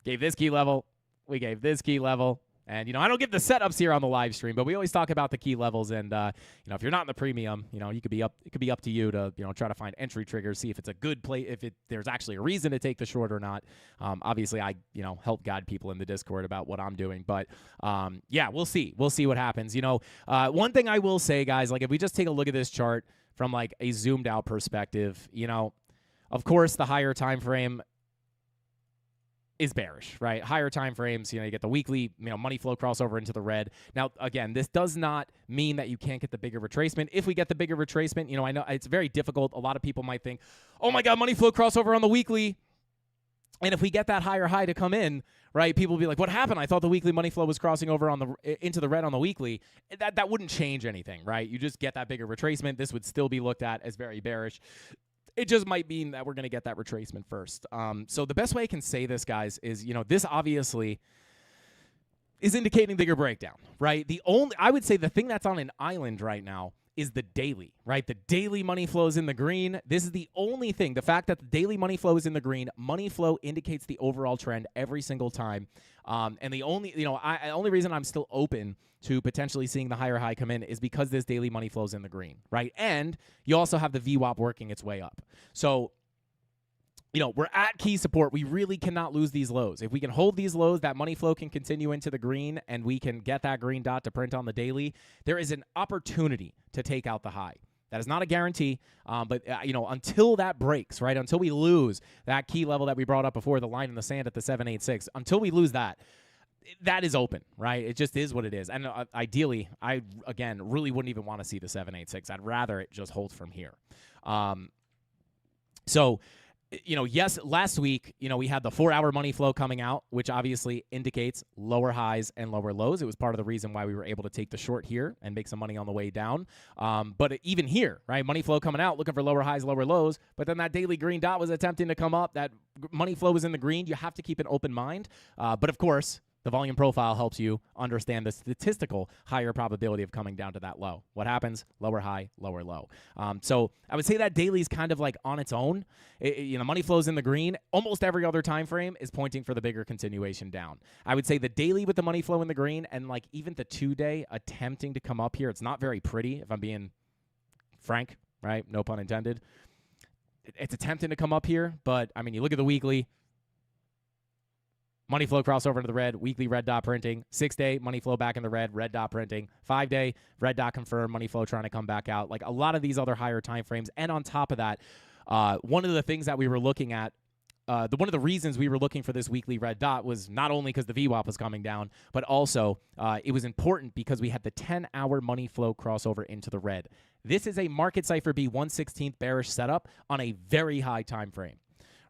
Gave this key level. We gave this key level. And, I don't give the setups here on the live stream, but we always talk about the key levels. And, if you're not in the premium, you could be up. It could be up to you to, try to find entry triggers, see if it's a good play, if there's actually a reason to take the short or not. Obviously, I, help guide people in the Discord about what I'm doing. But, yeah, we'll see. We'll see what happens. One thing I will say, guys, like if we just take a look at this chart from like a zoomed out perspective, of course, the higher time frame is bearish, right? Higher time frames, you get the weekly, money flow crossover into the red. Now, again, this does not mean that you can't get the bigger retracement. If we get the bigger retracement, I know it's very difficult. A lot of people might think, oh my God, money flow crossover on the weekly. And if we get that higher high to come in, right, people will be like, what happened? I thought the weekly money flow was crossing over into the red on the weekly. That wouldn't change anything, right? You just get that bigger retracement. This would still be looked at as very bearish. It just might mean that we're going to get that retracement first. So the best way I can say this, guys, is, this obviously is indicating bigger breakdown, right? I would say the thing that's on an island right now is the daily, right? The daily money flow is in the green. This is the only thing. The fact that the daily money flow is in the green, money flow indicates the overall trend every single time. And the only, only reason I'm still open to potentially seeing the higher high come in is because this daily money flow is in the green, right? And you also have the VWAP working its way up. So, we're at key support. We really cannot lose these lows. If we can hold these lows, that money flow can continue into the green, and we can get that green dot to print on the daily. There is an opportunity to take out the high. That is not a guarantee, but until that breaks, right? Until we lose that key level that we brought up before, the line in the sand at the 786. Until we lose that, that is open, right? It just is what it is. And ideally, I again really wouldn't even want to see the 786. I'd rather it just hold from here. Yes, last week, we had the 4-hour money flow coming out, which obviously indicates lower highs and lower lows. It was part of the reason why we were able to take the short here and make some money on the way down. But even here, right, money flow coming out, looking for lower highs, lower lows, but then that daily green dot was attempting to come up. That money flow was in the green. You have to keep an open mind. But of course, the volume profile helps you understand the statistical higher probability of coming down to that low. What happens? Lower high, lower low. So I would say that daily is kind of like on its own. Money flows in the green. Almost every other time frame is pointing for the bigger continuation down. I would say the daily with the money flow in the green, and like even the 2-day attempting to come up here. It's not very pretty, if I'm being frank, right? No pun intended. It's attempting to come up here, but I mean, you look at the weekly. Money flow crossover into the red, weekly red dot printing. 6-day, money flow back in the red dot printing. 5-day, red dot confirmed, money flow trying to come back out. Like a lot of these other higher time frames. And on top of that, one of the things that we were looking at, one of the reasons we were looking for this weekly red dot was not only because the VWAP was coming down, but also it was important because we had the 10-hour money flow crossover into the red. This is a market cipher B 1/16th bearish setup on a very high time frame.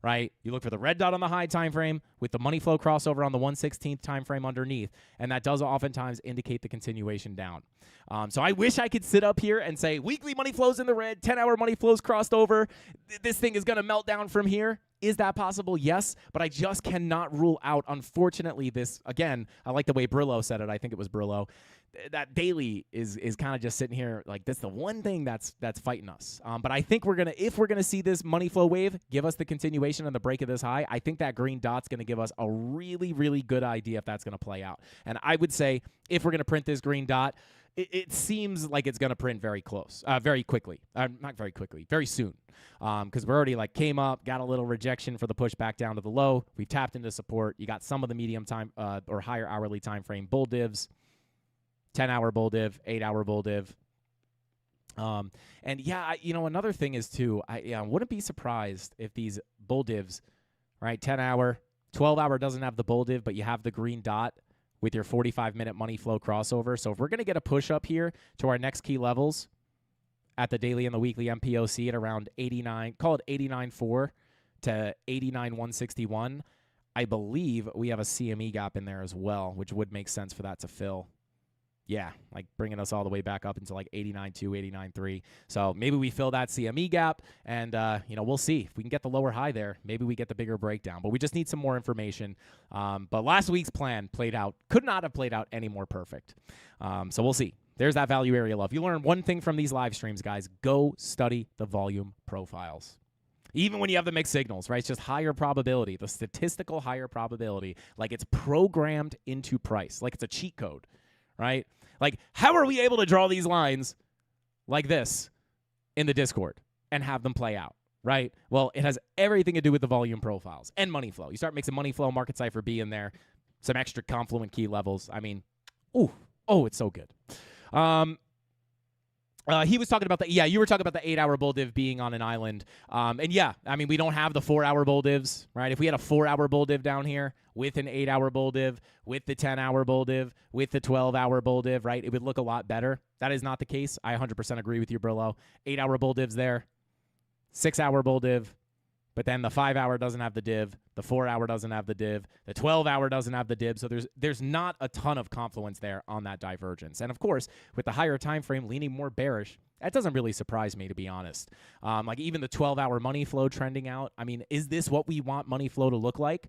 Right? You look for the red dot on the high time frame with the money flow crossover on the 1/16th time frame underneath, and that does oftentimes indicate the continuation down. So I wish I could sit up here and say weekly money flows in the red, 10-hour money flows crossed over. This thing is going to melt down from here. Is that possible? Yes, but I just cannot rule out, unfortunately, this, again, I like the way Brillo said it. I think it was Brillo. That daily is kind of just sitting here like that's the one thing that's fighting us. But I think if we're gonna see this money flow wave give us the continuation and the break of this high, I think that green dot's gonna give us a really, really good idea if that's gonna play out. And I would say if we're gonna print this green dot, it seems like it's gonna print very close, very quickly. Not very quickly, very soon. Because we're already came up, got a little rejection for the push back down to the low. We've tapped into support. You got some of the medium time or higher hourly time frame bull divs. 10-hour bull div, 8-hour bull div. And yeah, another thing is too, I wouldn't be surprised if these bull divs, right, 10-hour, 12-hour doesn't have the bull div, but you have the green dot with your 45-minute money flow crossover. So if we're going to get a push up here to our next key levels at the daily and the weekly MPOC at around 89, call it 89.4 to 89.161, I believe we have a CME gap in there as well, which would make sense for that to fill. Yeah, like bringing us all the way back up into like 89.2, 89.3. So maybe we fill that CME gap, and we'll see if we can get the lower high there. Maybe we get the bigger breakdown, but we just need some more information. But last week's plan could not have played out any more perfect. So we'll see. There's that value area love. You learn one thing from these live streams, guys. Go study the volume profiles. Even when you have the mixed signals, right? It's just higher probability, the statistical higher probability, like it's programmed into price, like it's a cheat code, right? Like, how are we able to draw these lines like this in the Discord and have them play out, right? Well, it has everything to do with the volume profiles and money flow. You start mixing money flow, market cipher B in there, some extra confluent key levels. I mean, it's so good. He was talking about you were talking about the 8-hour bull div being on an island. And yeah, I mean, we don't have the 4-hour bull divs, right? If we had a 4-hour bull div down here with an 8-hour bull div, with the 10-hour bull div, with the 12-hour bull div, right, it would look a lot better. That is not the case. I 100% agree with you, Brillo. 8-hour bull divs there, 6-hour bull div, but then the 5-hour doesn't have the div, the 4-hour doesn't have the div, the 12-hour doesn't have the div, so there's not a ton of confluence there on that divergence. And of course, with the higher time frame leaning more bearish, that doesn't really surprise me, to be honest. Like even the 12-hour money flow trending out, I mean, is this what we want money flow to look like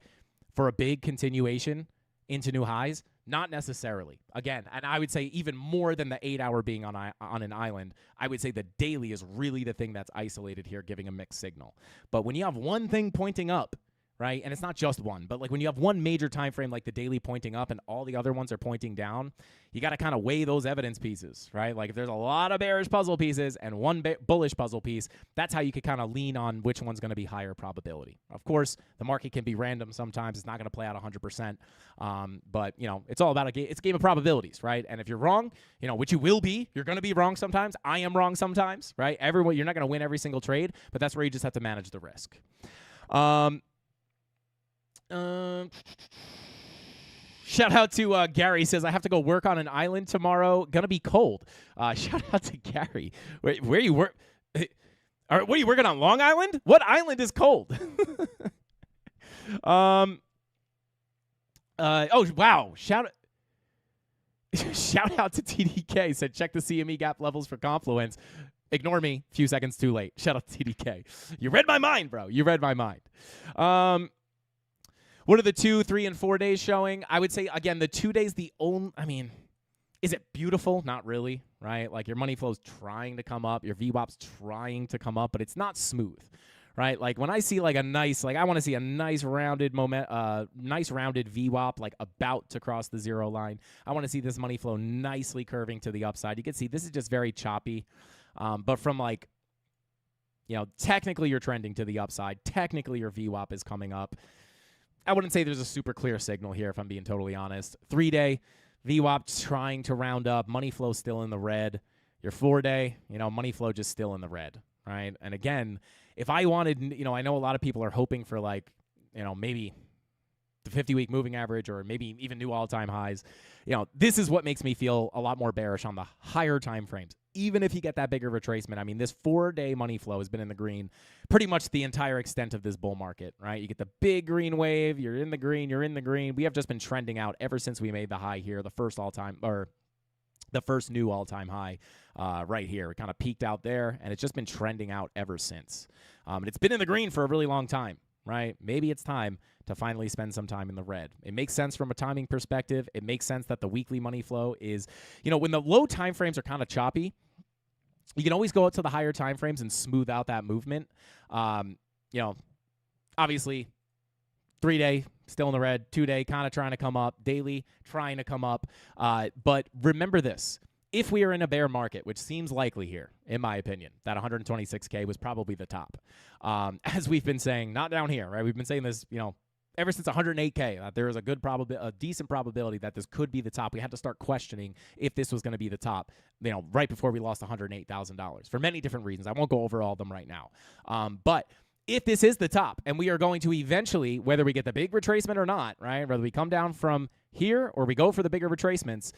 for a big continuation into new highs? Not necessarily. Again, and I would say even more than the 8-hour being on an island, I would say the daily is really the thing that's isolated here, giving a mixed signal. But when you have one thing pointing up, right, and it's not just one, but like when you have one major time frame like the daily pointing up and all the other ones are pointing down, you got to kind of weigh those evidence pieces, right? Like if there's a lot of bearish puzzle pieces and one bullish puzzle piece, that's how you could kind of lean on which one's going to be higher probability. Of course, the market can be random sometimes. It's not going to play out 100%. But, you know, it's all about it's a game of probabilities, right? And if you're wrong, you know, which you will be, you're going to be wrong sometimes. I am wrong sometimes, right? You're not going to win every single trade, but that's where you just have to manage the risk. Shout out to Gary. Says I have to go work on an island tomorrow. Gonna be cold. Shout out to Gary. Where you work? What are you working on? Long Island? What island is cold? Oh wow! Shout out to TDK. Said check the CME gap levels for Confluence. Ignore me. Few seconds too late. Shout out to TDK. You read my mind, bro. You read my mind. What are the 2, 3, and 4 days showing? I would say, again, the 2 days, is it beautiful? Not really, right? Like your money flow's trying to come up, your VWAP's trying to come up, but it's not smooth, right? Like when I see like I want to see a nice rounded VWAP, like about to cross the 0 line. I want to see this money flow nicely curving to the upside. You can see this is just very choppy, but from like, you know, technically you're trending to the upside. Technically your VWAP is coming up. I wouldn't say there's a super clear signal here, if I'm being totally honest. 3-day, VWAP trying to round up. Money flow still in the red. Your 4-day, you know, money flow just still in the red, right? And again, if I wanted, you know, I know a lot of people are hoping for like, you know, maybe the 50-week moving average or maybe even new all-time highs. You know, this is what makes me feel a lot more bearish on the higher time frames. Even if you get that bigger retracement, I mean, this 4-day money flow has been in the green pretty much the entire extent of this bull market, right? You get the big green wave, you're in the green. We have just been trending out ever since we made the high here, the first new all-time high right here. It kind of peaked out there, and it's just been trending out ever since. And it's been in the green for a really long time, right? Maybe it's time to finally spend some time in the red. It makes sense from a timing perspective. It makes sense that the weekly money flow is, you know, when the low time frames are kind of choppy, you can always go out to the higher time frames and smooth out that movement. You know, obviously 3-day still in the red, 2-day kind of trying to come up, daily trying to come up. But remember this. If we are in a bear market, which seems likely here, in my opinion, that 126K was probably the top. As we've been saying, not down here, right? We've been saying this, you know, ever since 108K, there is a decent probability that this could be the top. We had to start questioning if this was going to be the top, you know, right before we lost $108,000 for many different reasons. I won't go over all of them right now. But if this is the top and we are going to eventually, whether we get the big retracement or not, right, whether we come down from here or we go for the bigger retracements,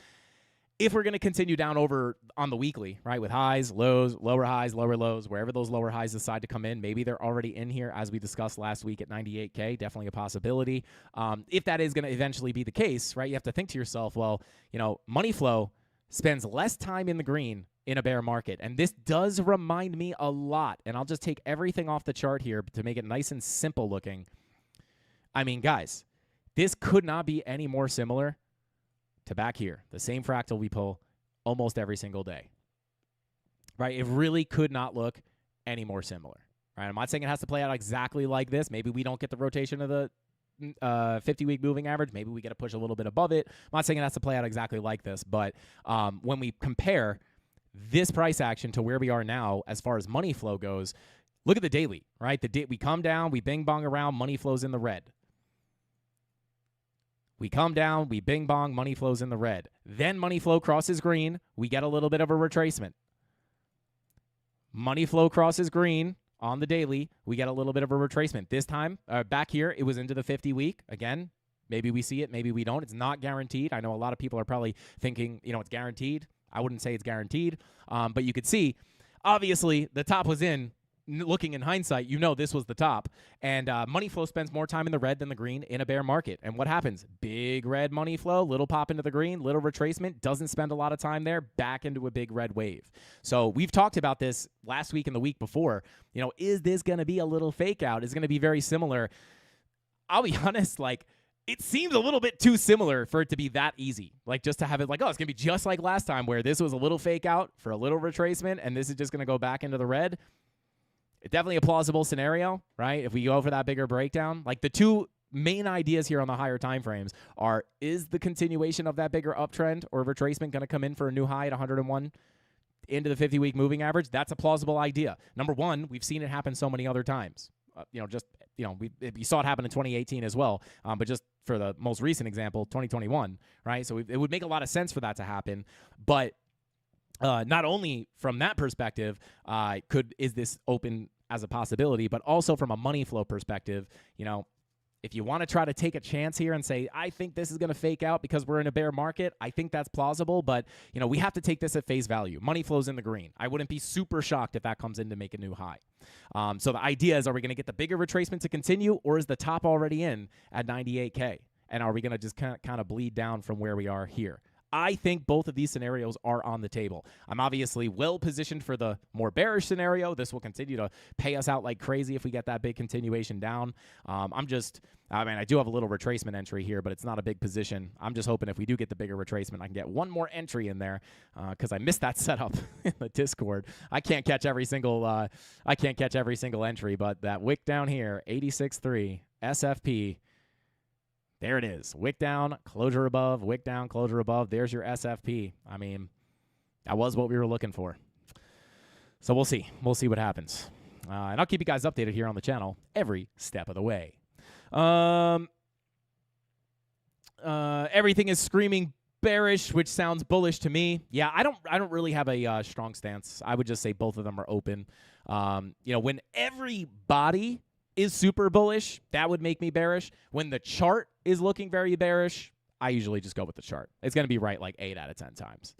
if we're going to continue down over on the weekly, right, with highs, lows, lower highs, lower lows, wherever those lower highs decide to come in, maybe they're already in here, as we discussed last week at 98K, definitely a possibility. If that is going to eventually be the case, right, you have to think to yourself, well, you know, money flow spends less time in the green in a bear market. And this does remind me a lot, and I'll just take everything off the chart here to make it nice and simple looking. I mean, guys, this could not be any more similar to back here, the same fractal we pull almost every single day, right? It really could not look any more similar, right? I'm not saying it has to play out exactly like this. Maybe we don't get the rotation of the 50-week moving average. Maybe we get to push a little bit above it. I'm not saying it has to play out exactly like this, but when we compare this price action to where we are now as far as money flow goes, look at the daily, right? We come down, we bing bong around, money flows in the red. We come down, we bing bong, money flows in the red. Then money flow crosses green, we get a little bit of a retracement. Money flow crosses green on the daily, we get a little bit of a retracement. This time, back here, it was into the 50-week. Again, maybe we see it, maybe we don't. It's not guaranteed. I know a lot of people are probably thinking, you know, it's guaranteed. I wouldn't say it's guaranteed, but you could see, obviously, the top was in. Looking in hindsight, you know this was the top. And money flow spends more time in the red than the green in a bear market. And what happens? Big red money flow, little pop into the green, little retracement, doesn't spend a lot of time there, back into a big red wave. So we've talked about this last week and the week before. You know, is this going to be a little fake out? Is it going to be very similar? I'll be honest, like, it seems a little bit too similar for it to be that easy. Like, just to have it like, oh, it's going to be just like last time where this was a little fake out for a little retracement, and this is just going to go back into the red. It's definitely a plausible scenario, right? If we go for that bigger breakdown. Like, the two main ideas here on the higher time frames are, is the continuation of that bigger uptrend or retracement going to come in for a new high at 101 into the 50-week moving average? That's a plausible idea. Number one, we've seen it happen so many other times. We saw it happen in 2018 as well, but just for the most recent example, 2021, right? So it would make a lot of sense for that to happen. But not only from that perspective, is this open as a possibility, but also from a money flow perspective, if you want to try to take a chance here and say, I think this is going to fake out because we're in a bear market, I think that's plausible, but, we have to take this at face value. Money flows in the green. I wouldn't be super shocked if that comes in to make a new high. So the idea is, are we going to get the bigger retracement to continue, or is the top already in at 98K? And are we going to just kind of bleed down from where we are here? I think both of these scenarios are on the table. I'm obviously well positioned for the more bearish scenario. This will continue to pay us out like crazy if we get that big continuation down. I do have a little retracement entry here, but it's not a big position. I'm just hoping if we do get the bigger retracement, I can get one more entry in there because I missed that setup in the Discord. I can't catch every single entry, but that wick down here, 86.3 SFP. There it is. Wick down, closure above, wick down, closure above. There's your SFP. I mean, that was what we were looking for. So we'll see. We'll see what happens. And I'll keep you guys updated here on the channel every step of the way. Everything is screaming bearish, which sounds bullish to me. Yeah, I don't really have a strong stance. I would just say both of them are open. When everybody is super bullish, that would make me bearish. When the chart is looking very bearish, I usually just go with the chart. It's going to be right like 8 out of 10 times.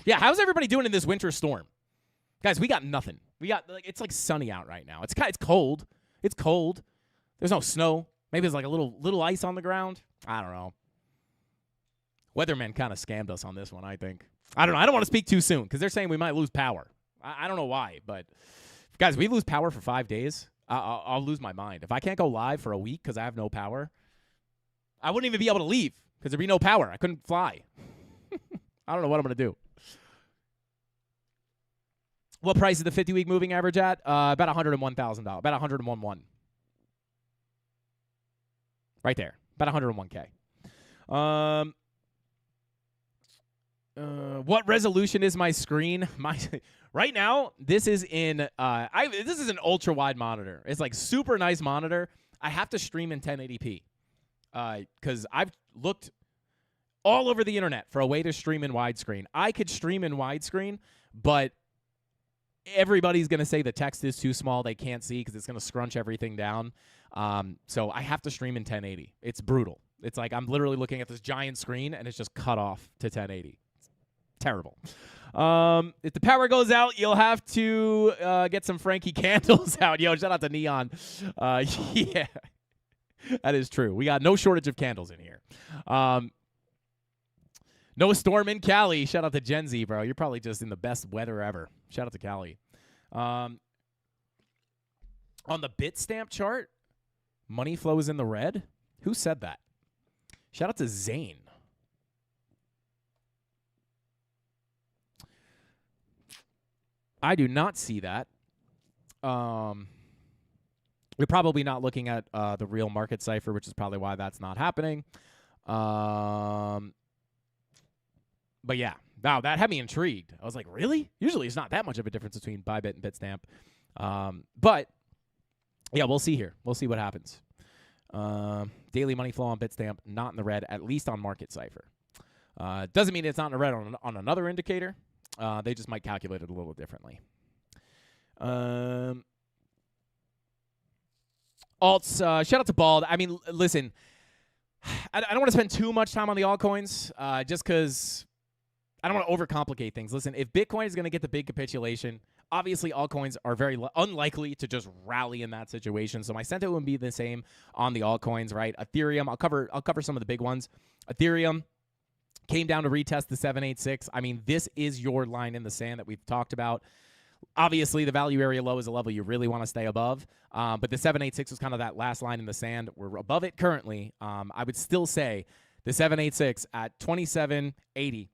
Yeah, how's everybody doing in this winter storm? Guys, we got nothing. It's like sunny out right now. It's cold. It's cold. There's no snow. Maybe there's like a little ice on the ground. I don't know. Weathermen kind of scammed us on this one, I think. I don't know. I don't want to speak too soon because they're saying we might lose power. I don't know why, but guys, we lose power for 5 days. I'll lose my mind. If I can't go live for a week because I have no power, I wouldn't even be able to leave because there'd be no power. I couldn't fly. I don't know what I'm going to do. What price is the 50-week moving average at? About $101,000. About $101,100. Right there. About $101K. What resolution is my screen? Right now, this is in this is an ultra wide monitor. It's like super nice monitor. I have to stream in 1080p because I've looked all over the internet for a way to stream in widescreen. I could stream in widescreen, but everybody's gonna say the text is too small. They can't see because it's gonna scrunch everything down. So I have to stream in 1080. It's brutal. It's like I'm literally looking at this giant screen and it's just cut off to 1080. Terrible. If the power goes out, you'll have to get some Frankie candles out. Yo, shout out to Neon. Yeah, that is true. We got no shortage of candles in here. No storm in Cali. Shout out to Gen Z, bro. You're probably just in the best weather ever. Shout out to Cali. On the Bitstamp chart, money flows in the red. Who said that? Shout out to Zane. I do not see that. We're probably not looking at the real market cipher, which is probably why that's not happening. But yeah, wow, that had me intrigued. I was like, really? Usually it's not that much of a difference between Bybit and Bitstamp. But yeah, we'll see here. We'll see what happens. Daily money flow on Bitstamp, not in the red, at least on market cipher. Doesn't mean it's not in the red on another indicator. They just might calculate it a little differently. Alts, shout out to Bald. I mean, listen, I don't want to spend too much time on the altcoins just because I don't want to overcomplicate things. Listen, if Bitcoin is going to get the big capitulation, obviously altcoins are very unlikely to just rally in that situation. So my sentiment would be the same on the altcoins, right? Ethereum, I'll cover some of the big ones. Ethereum came down to retest the 786. I mean, this is your line in the sand that we've talked about. Obviously, the value area low is a level you really want to stay above. But the 786 was kind of that last line in the sand. We're above it currently. I would still say the 786 at 27.80.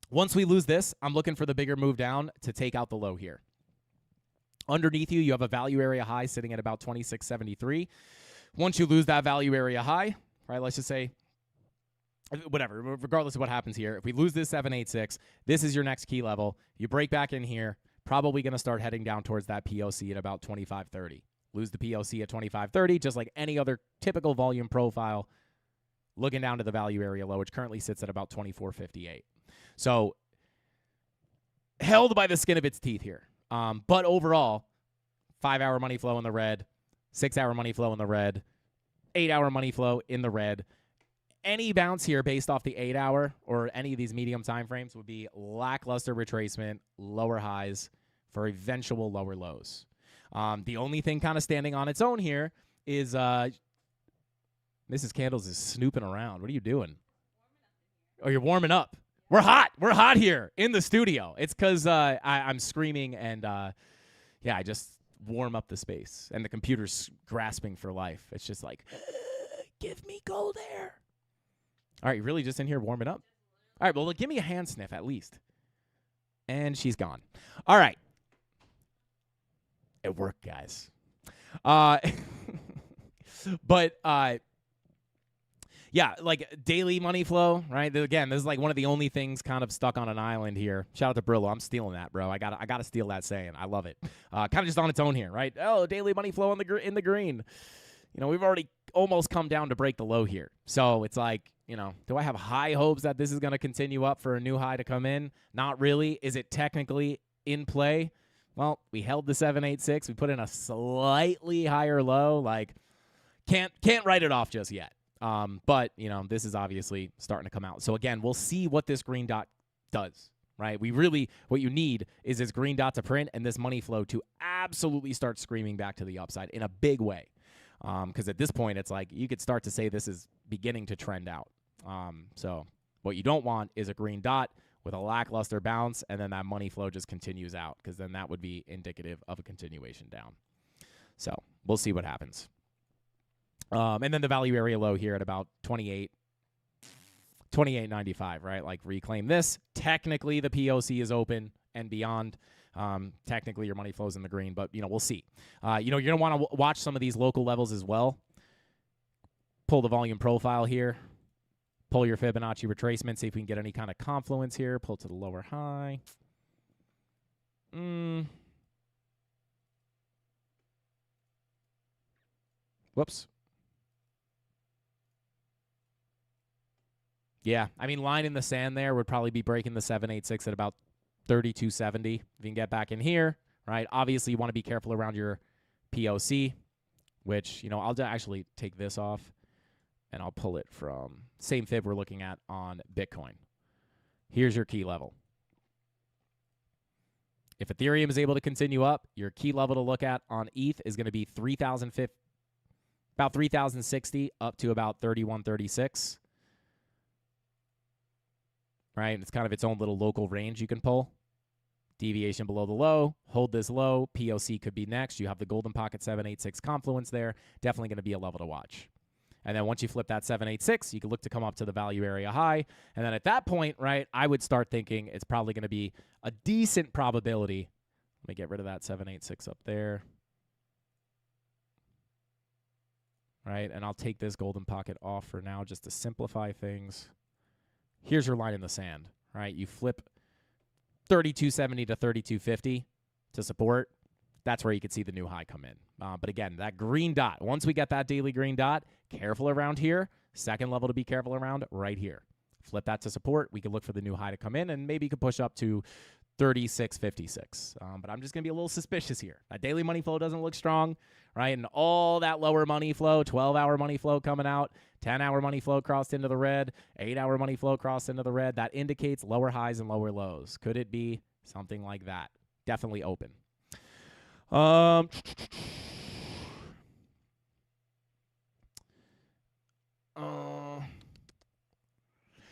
Once we lose this, I'm looking for the bigger move down to take out the low here. Underneath you have a value area high sitting at about 26.73. Once you lose that value area high, right, let's just say, whatever, regardless of what happens here, if we lose this 786, this is your next key level. You break back in here, probably going to start heading down towards that POC at about 25.30. Lose the POC at 25.30, just like any other typical volume profile, looking down to the value area low, which currently sits at about 24.58. So held by the skin of its teeth here. But overall, 5-hour money flow in the red, 6-hour money flow in the red, 8-hour money flow in the red. Any bounce here based off the 8-hour or any of these medium time frames would be lackluster retracement, lower highs for eventual lower lows. The only thing kind of standing on its own here is Mrs. Candles is snooping around. What are you doing? Oh, you're warming up. We're hot. We're hot here in the studio. It's because I'm screaming and, I just warm up the space. And the computer's grasping for life. It's just like, give me cold air. All right, you're really just in here warming up? All right, well, give me a hand sniff at least. And she's gone. All right. It worked, guys. Yeah, like daily money flow, right? Again, this is like one of the only things kind of stuck on an island here. Shout out to Brillo. I'm stealing that, bro. I gotta steal that saying. I love it. Kind of just on its own here, right? Oh, daily money flow in the green. We've already almost come down to break the low here. So it's like, do I have high hopes that this is going to continue up for a new high to come in? Not really. Is it technically in play? Well, we held the 786. We put in a slightly higher low. Like, can't write it off just yet. But, this is obviously starting to come out. So, again, we'll see what this green dot does, right? What you need is this green dot to print and this money flow to absolutely start screaming back to the upside in a big way. Because at this point, it's like you could start to say this is beginning to trend out. So what you don't want is a green dot with a lackluster bounce, and then that money flow just continues out, because then that would be indicative of a continuation down. So we'll see what happens. And then the value area low here at about 28.95, right? Like reclaim this. Technically, the POC is open and beyond. Technically, your money flows in the green, but, we'll see. You're going to want to watch some of these local levels as well. Pull the volume profile here. Pull your Fibonacci retracement. See if we can get any kind of confluence here. Pull to the lower high. Whoops. Yeah, line in the sand there would probably be breaking the 786 at about 32.70. If you can get back in here, right? Obviously, you want to be careful around your POC, which, I'll actually take this off, and I'll pull it from same fib we're looking at on Bitcoin. Here's your key level. If Ethereum is able to continue up, your key level to look at on ETH is going to be about 3,060 up to about 3136. Right? It's kind of its own little local range you can pull. Deviation below the low. Hold this low. POC could be next. You have the golden pocket 786 confluence there. Definitely going to be a level to watch. And then once you flip that 786, you can look to come up to the value area high. And then at that point, right, I would start thinking it's probably going to be a decent probability. Let me get rid of that 786 up there. Right? And I'll take this golden pocket off for now just to simplify things. Here's your line in the sand, right? You flip 32.70 to 32.50 to support. That's where you can see the new high come in. But again, that green dot, once we get that daily green dot, careful around here. Second level to be careful around right here. Flip that to support. We can look for the new high to come in, and maybe you could push up to 36.56. But I'm just going to be a little suspicious here. That daily money flow doesn't look strong, right? And all that lower money flow, 12-hour money flow coming out, 10-hour money flow crossed into the red, 8-hour money flow crossed into the red. That indicates lower highs and lower lows. Could it be something like that? Definitely open.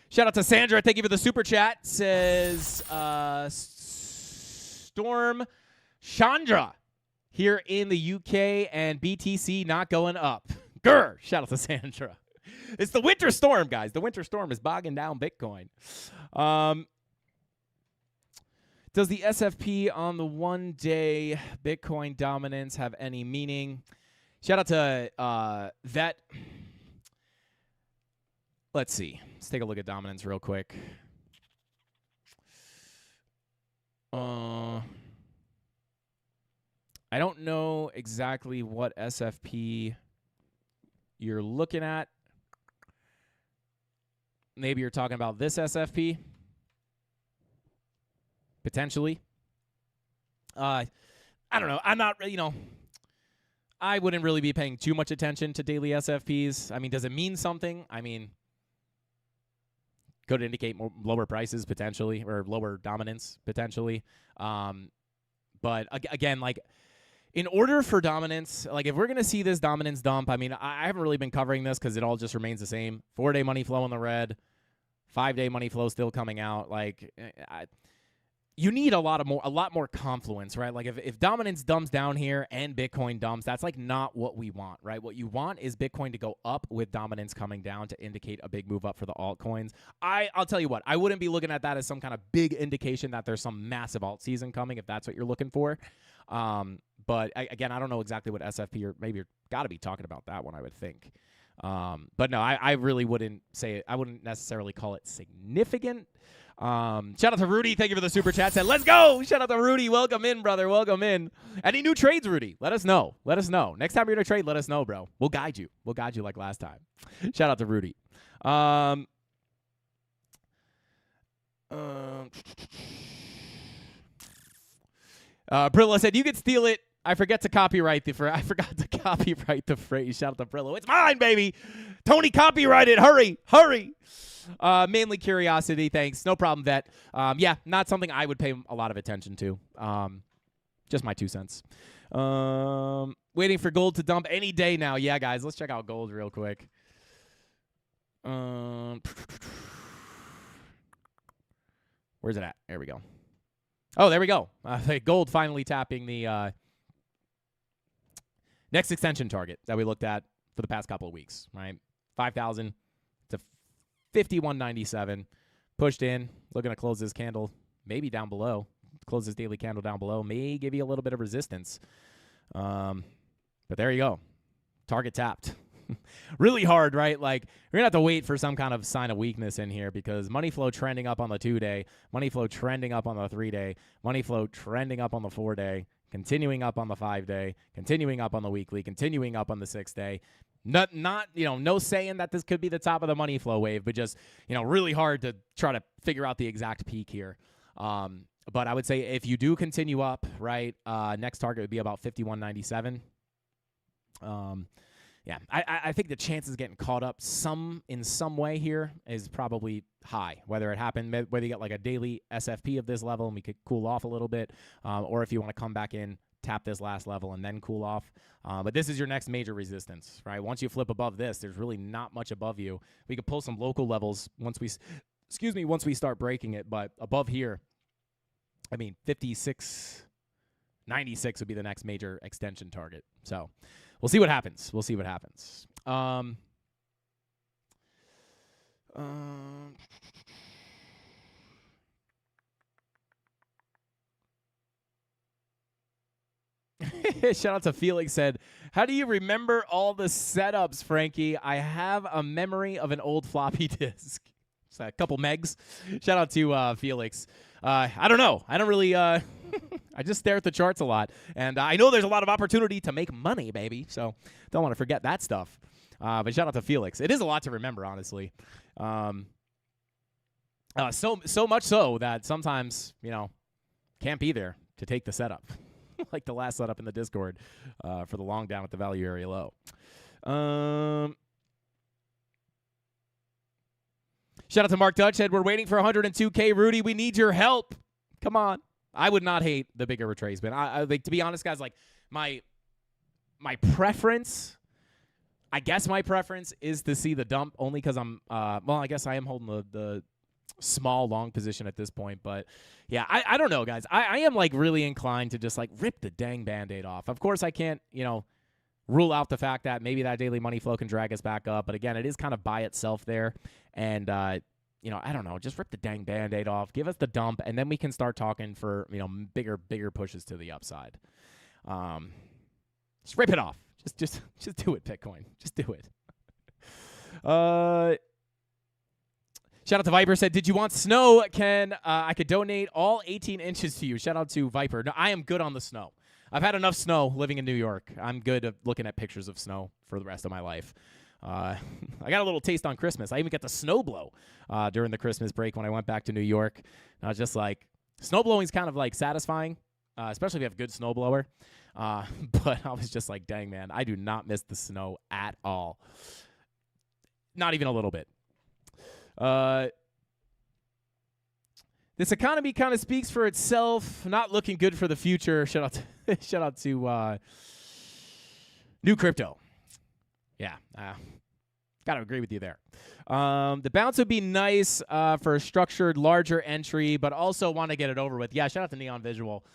Shout out to Sandra. Thank you for the super chat. Says Storm Chandra here in the UK, and BTC not going up. Grr! Shout out to Sandra. It's the winter storm, guys. The winter storm is bogging down Bitcoin. Does the SFP on the one-day Bitcoin dominance have any meaning? Shout out to Vet. Let's see. Let's take a look at dominance real quick. I don't know exactly what SFP you're looking at. Maybe you're talking about this SFP. Potentially. I don't know. I'm not, I wouldn't really be paying too much attention to daily SFPs. I mean, does it mean something? I mean, could indicate lower prices potentially, or lower dominance potentially. But again, like, in order for dominance, like, if we're going to see this dominance dump, I mean, I haven't really been covering this because it all just remains the same. 4-day money flow in the red, 5-day money flow still coming out. Like, you need a lot more confluence, right? Like, if dominance dumps down here and Bitcoin dumps, that's like not what we want, right? What you want is Bitcoin to go up with dominance coming down to indicate a big move up for the altcoins. I'll tell you what, I wouldn't be looking at that as some kind of big indication that there's some massive alt season coming if that's what you're looking for. But again, I don't know exactly what SFP, or maybe you're got to be talking about that one, I would think. But no, I really wouldn't say it. I wouldn't necessarily call it significant. Shout out to Rudy. Thank you for the super chat. Said, let's go. Shout out to Rudy. Welcome in, brother. Welcome in. Any new trades, Rudy? Let us know. Let us know. Next time you're going to trade, let us know, bro. We'll guide you. We'll guide you like last time. Shout out to Rudy. Brilla said, you could steal it. I forgot to copyright the phrase. Shout out to Brillo. It's mine, baby. Tony copyrighted. Hurry. Mainly curiosity. Thanks. No problem, Vet. Yeah, not something I would pay a lot of attention to. Just my 2 cents. Waiting for gold to dump any day now. Yeah, guys, let's check out gold real quick. Where's it at? There we go. Oh, there we go. Gold finally tapping the next extension target that we looked at for the past couple of weeks, right? 5,000 to 51.97. Pushed in. Looking to close this candle maybe down below. Close this daily candle down below. May give you a little bit of resistance. But there you go. Target tapped. Really hard, right? Like, we're going to have to wait for some kind of sign of weakness in here, because money flow trending up on the 2-day, money flow trending up on the 3-day, money flow trending up on the 4-day, continuing up on the 5-day, continuing up on the weekly, continuing up on the 6-day. Not no saying that this could be the top of the money flow wave, but just, really hard to try to figure out the exact peak here. But I would say if you do continue up, right, next target would be about 51.97. Yeah, I think the chances of getting caught up in some way here is probably high. Whether it happened, whether you get like a daily SFP of this level and we could cool off a little bit, or if you want to come back in, tap this last level and then cool off. But this is your next major resistance, right? Once you flip above this, there's really not much above you. We could pull some local levels once we start breaking it. But above here, I mean, 56.96 would be the next major extension target. So we'll see what happens. Shout out to Felix. Said, how do you remember all the setups, Frankie? I have a memory of an old floppy disk. It's a couple megs. Shout out to Felix. I don't know. I don't really I just stare at the charts a lot, and I know there's a lot of opportunity to make money, baby, so don't want to forget that stuff. But shout out to Felix. It is a lot to remember, honestly. So much so that sometimes, can't be there to take the setup. Like the last setup in the Discord for the long down at the value area low. Shout out to Mark Dutch. Said, we're waiting for 102K. Rudy, we need your help. Come on. I would not hate the bigger retracement. I like, to be honest, guys, like my preference, I guess my preference is to see the dump only because I'm, I guess I am holding the small long position at this point. But yeah, I don't know, guys. I am like really inclined to just like rip the dang Band-Aid off. Of course, I can't, rule out the fact that maybe that daily money flow can drag us back up. But again, it is kind of by itself there. And, I don't know, just rip the dang Band-Aid off, give us the dump, and then we can start talking for, bigger pushes to the upside. Just rip it off. Just do it, Bitcoin. Just do it. Shout out to Viper, said, did you want snow? I could donate all 18 inches to you. Shout out to Viper. No, I am good on the snow. I've had enough snow living in New York. I'm good at looking at pictures of snow for the rest of my life. I got a little taste on Christmas. I even got the snow blow during the Christmas break when I went back to New York. And I was just like, snow blowing is kind of like satisfying, especially if you have a good snow blower. But I was just like, dang, man, I do not miss the snow at all. Not even a little bit. This economy kind of speaks for itself. Not looking good for the future. Shout out to New Crypto. Yeah, gotta agree with you there. The bounce would be nice for a structured, larger entry, but also want to get it over with. Yeah, shout out to Neon Visual.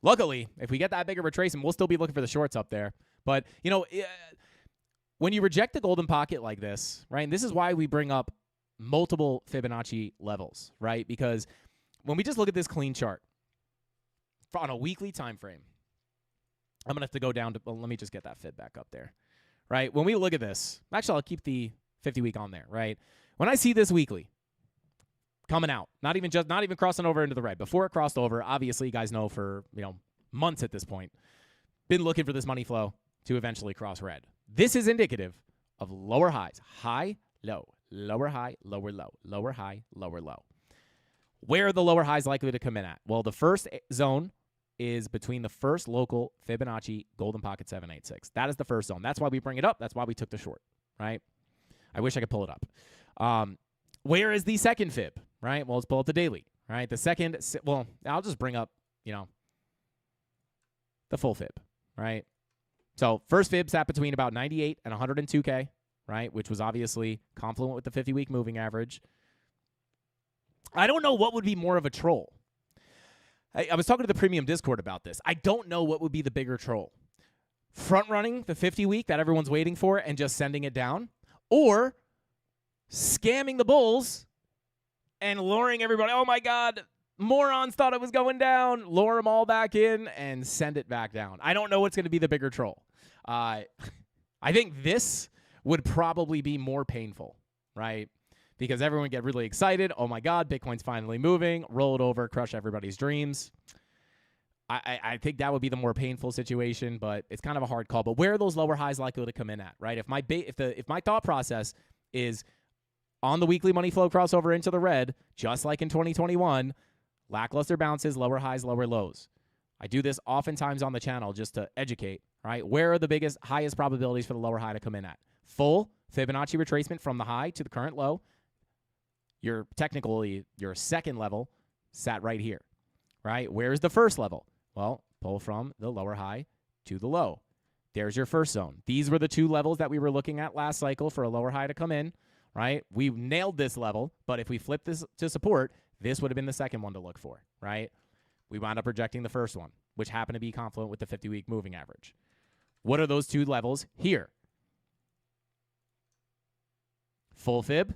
Luckily, if we get that big of a retracement, we'll still be looking for the shorts up there. But, when you reject the golden pocket like this, right, and this is why we bring up multiple Fibonacci levels, right? Because when we just look at this clean chart on a weekly time frame, I'm going to have to go down to, let me just get that fib back up there, right? When we look at this, actually, I'll keep the 50-week on there, right? When I see this weekly coming out, not even crossing over into the red. Before it crossed over, obviously, you guys know for, months at this point, been looking for this money flow to eventually cross red. This is indicative of lower highs, high, low, lower high, lower low, lower high, lower low. Where are the lower highs likely to come in at? Well, the first zone is between the first local Fibonacci golden pocket 786. That is the first zone. That's why we bring it up. That's why we took the short, right? I wish I could pull it up. Where is the second fib, right? Well, let's pull up the daily, right? The second, well, I'll just bring up, the full fib, right? So first fib sat between about 98 and 102K, right? Which was obviously confluent with the 50-week moving average. I don't know what would be more of a troll. I was talking to the premium Discord about this. I don't know what would be the bigger troll. Front-running the 50-week that everyone's waiting for and just sending it down, or scamming the bulls and luring everybody, oh my God, morons thought it was going down, lure them all back in and send it back down. I don't know what's going to be the bigger troll. I think this would probably be more painful, right? Because everyone would get really excited. Oh my God, Bitcoin's finally moving. Roll it over, crush everybody's dreams. I think that would be the more painful situation, but it's kind of a hard call. But where are those lower highs likely to come in at, right? If my thought process is on the weekly money flow crossover into the red, just like in 2021, lackluster bounces, lower highs, lower lows. I do this oftentimes on the channel just to educate, right? Where are the highest probabilities for the lower high to come in at? Full Fibonacci retracement from the high to the current low. Your second level sat right here, right? Where's the first level? Well, pull from the lower high to the low. There's your first zone. These were the two levels that we were looking at last cycle for a lower high to come in, right? We nailed this level, but if we flip this to support, this would have been the second one to look for, right? We wound up rejecting the first one, which happened to be confluent with the 50-week moving average. What are those two levels here? Full fib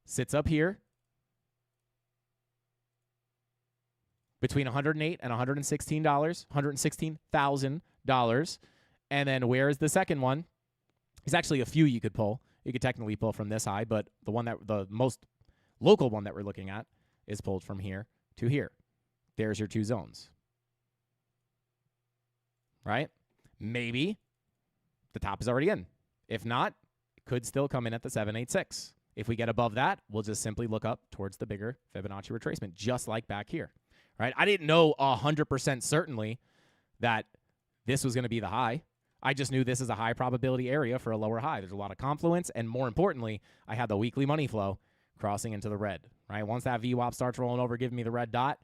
sits up here between $108 and $116, $116,000. And then where is the second one? There's actually a few you could pull. You could technically pull from this high, but the most local one that we're looking at is pulled from here to here. There's your two zones. Right? Maybe the top is already in. If not, it could still come in at the 786. If we get above that, we'll just simply look up towards the bigger Fibonacci retracement, just like back here. Right? I didn't know 100% certainly that this was going to be the high. I just knew this is a high probability area for a lower high. There's a lot of confluence, and more importantly, I had the weekly money flow crossing into the red. Right? Once that VWAP starts rolling over, giving me the red dot,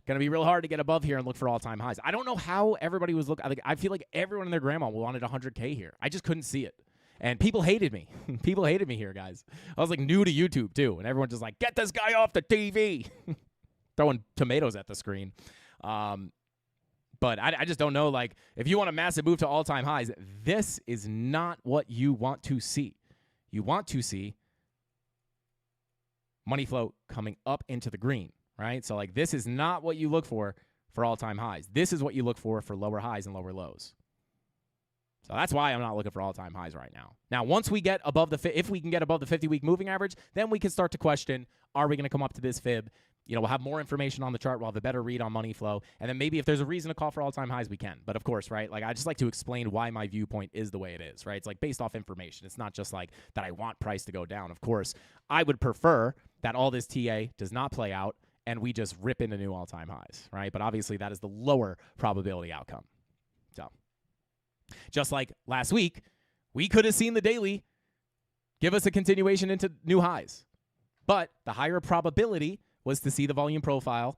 going to be real hard to get above here and look for all-time highs. I don't know how everybody was looking. I feel like everyone and their grandma wanted 100K here. I just couldn't see it. And people hated me. People hated me here, guys. I was like new to YouTube too, and everyone's just like, get this guy off the TV. Throwing tomatoes at the screen. But I just don't know, like, if you want a massive move to all-time highs, this is not what you want to see. You want to see money flow coming up into the green, right? So, like, this is not what you look for all-time highs. This is what you look for lower highs and lower lows. So that's why I'm not looking for all-time highs right now. Now, once we get above if we can get above the 50-week moving average, then we can start to question, are we going to come up to this fib? You know, we'll have more information on the chart. We'll have a better read on money flow. And then maybe if there's a reason to call for all-time highs, we can. But, of course, right, like I just like to explain why my viewpoint is the way it is, right? It's like based off information. It's not just like that I want price to go down. Of course, I would prefer that all this TA does not play out and we just rip into new all-time highs, right? But obviously that is the lower probability outcome. So just like last week, we could have seen the daily give us a continuation into new highs. But the higher probability was to see the volume profile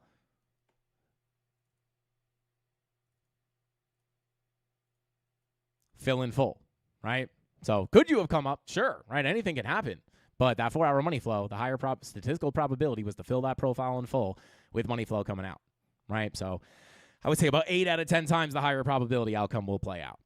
fill in full, right? So could you have come up? Sure, right? Anything can happen. But that 4-hour money flow, the higher statistical probability was to fill that profile in full with money flow coming out, right? So I would say about 8 out of 10 times the higher probability outcome will play out.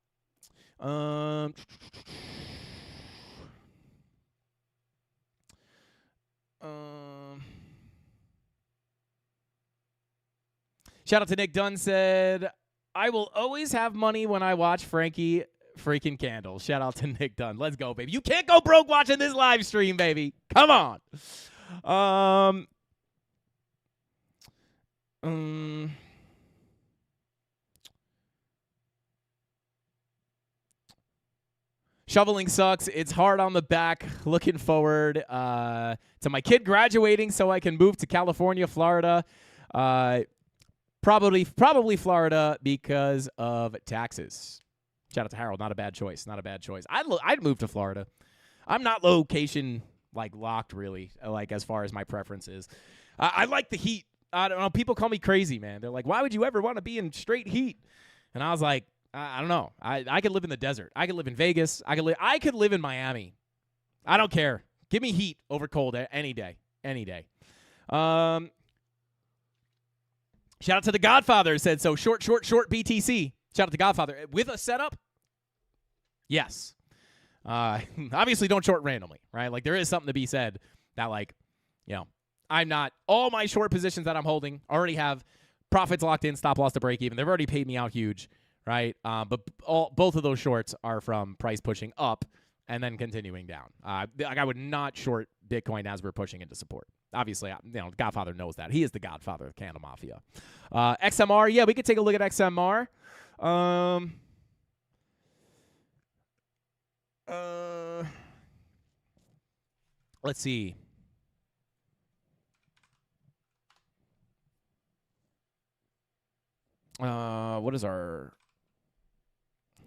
Shout out to Nick Dunn said, I will always have money when I watch Frankie freaking Candle. Shout out to Nick Dunn. Let's go, baby. You can't go broke watching this live stream, baby. Come on. Shoveling sucks. It's hard on the back. Looking forward to my kid graduating so I can move to California, Florida. Probably Florida because of taxes. Shout out to Harold. Not a bad choice. Not a bad choice. I'd move to Florida. I'm not location like locked really. Like as far as my preference is. I like the heat. I don't know. People call me crazy, man. They're like, why would you ever want to be in straight heat? And I was like, I don't know. I could live in the desert. I could live in Vegas. I could live in Miami. I don't care. Give me heat over cold any day. Any day. Shout out to the Godfather said so. Short BTC. Shout out to Godfather. With a setup? Yes. Obviously don't short randomly, right? Like there is something to be said that like, you know, I'm not, all my short positions that I'm holding already have profits locked in, stop loss to break even. They've already paid me out huge, right? But both of those shorts are from price pushing up and then continuing down. Like I would not short Bitcoin as we're pushing into support. Obviously, you know, Godfather knows that. He is the Godfather of CandleMafia. XMR, yeah, we could take a look at XMR. Let's see. What is our... I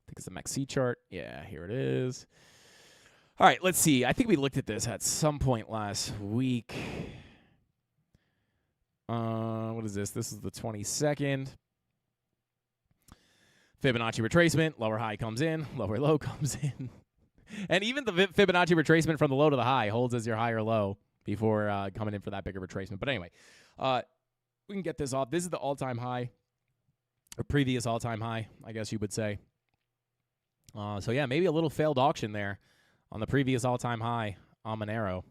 think it's the MACD chart. Yeah, here it is. All right, let's see. I think we looked at this at some point last week. What is this? This is the 22nd. Fibonacci retracement. Lower high comes in. Lower low comes in. And even the Fibonacci retracement from the low to the high holds as your high or low before coming in for that bigger retracement. But anyway, we can get this off. This is the all-time high, or previous all-time high, I guess you would say. So, yeah, maybe a little failed auction there on the previous all-time high on Monero.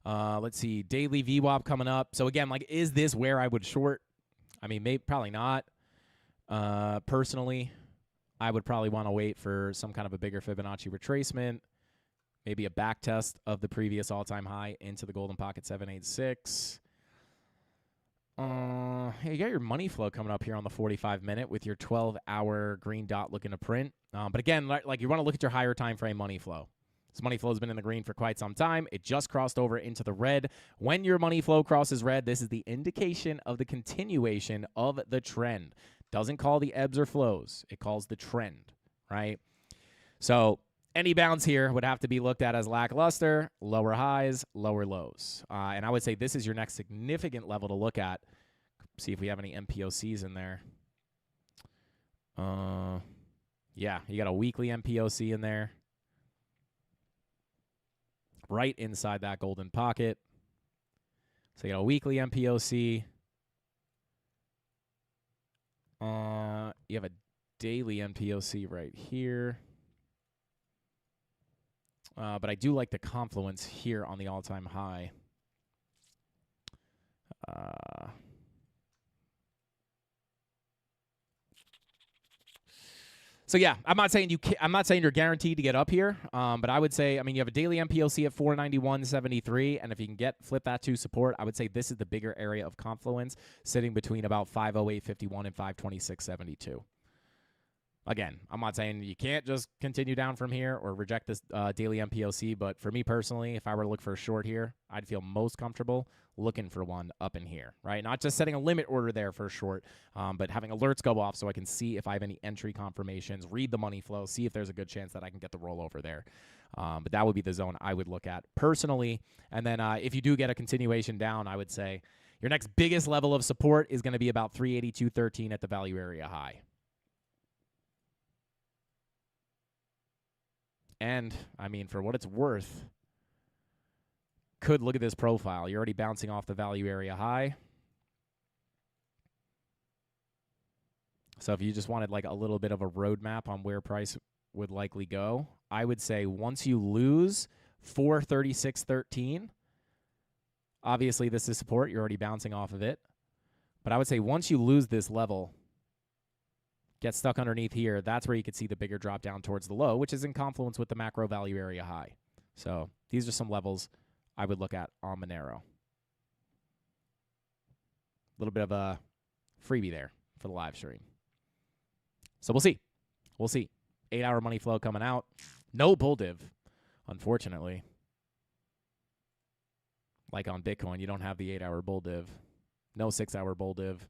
Let's see. Daily VWAP coming up. So, again, like, is this where I would short? I mean, maybe probably not. Personally, I would probably want to wait for some kind of a bigger Fibonacci retracement. Maybe a back test of the previous all-time high into the Golden Pocket 786. Hey, you got your money flow coming up here on the 45-minute with your 12-hour green dot looking to print. But again, like you want to look at your higher time frame money flow. This money flow has been in the green for quite some time. It just crossed over into the red. When your money flow crosses red, this is the indication of the continuation of the trend. Doesn't call the ebbs or flows. It calls the trend, right? So any bounce here would have to be looked at as lackluster, lower highs, lower lows. And I would say this is your next significant level to look at. See if we have any MPOCs in there. Yeah, you got a weekly MPOC in there. Right inside that golden pocket. So you got a weekly MPOC. You have a daily MPOC right here. But I do like the confluence here on the all-time high. So yeah, I'm not saying you're guaranteed to get up here, but I would say, I mean, you have a daily MPOC at 491.73, and if you can flip that to support, I would say this is the bigger area of confluence, sitting between about 508.51 and 526.72. Again, I'm not saying you can't just continue down from here or reject this daily MPOC, but for me personally, if I were to look for a short here, I'd feel most comfortable looking for one up in here, right? Not just setting a limit order there for a short, but having alerts go off so I can see if I have any entry confirmations, read the money flow, see if there's a good chance that I can get the rollover there. But that would be the zone I would look at personally. And then if you do get a continuation down, I would say your next biggest level of support is going to be about 382.13 at the value area high. And, I mean, for what it's worth, could look at this profile. You're already bouncing off the value area high. So if you just wanted like a little bit of a roadmap on where price would likely go, I would say once you lose 436.13, obviously this is support. You're already bouncing off of it. But I would say once you lose this level, get stuck underneath here, that's where you could see the bigger drop down towards the low, which is in confluence with the macro value area high. So these are some levels I would look at on Monero. A little bit of a freebie there for the live stream. So we'll see. We'll see. 8-hour money flow coming out. No bull div, unfortunately. Like on Bitcoin, you don't have the 8-hour bull div. No 6-hour bull div.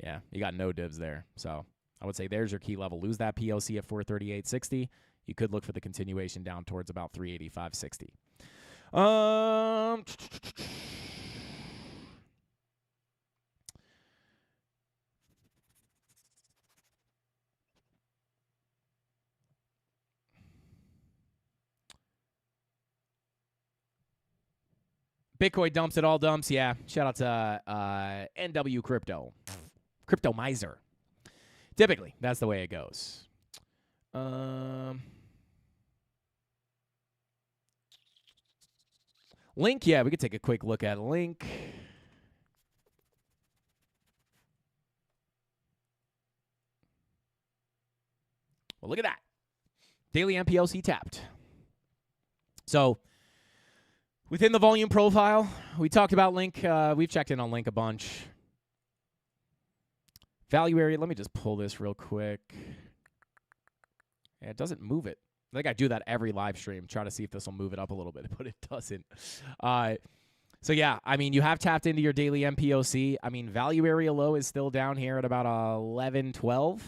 Yeah, you got no divs there. So I would say there's your key level. Lose that POC at 438.60. You could look for the continuation down towards about 385.60. Bitcoin dumps it all dumps. Yeah. Shout out to NW Crypto. Crypto Miser. Typically, that's the way it goes. Link, yeah, we could take a quick look at Link. Well, look at that. Daily MPOC tapped. So, within the volume profile, we talked about Link. We've checked in on Link a bunch. Value area, let me just pull this real quick. Yeah, it doesn't move it. I think I do that every live stream, try to see if this will move it up a little bit, but it doesn't. So, yeah, I mean, you have tapped into your daily MPOC. I mean, value area low is still down here at about 11.12.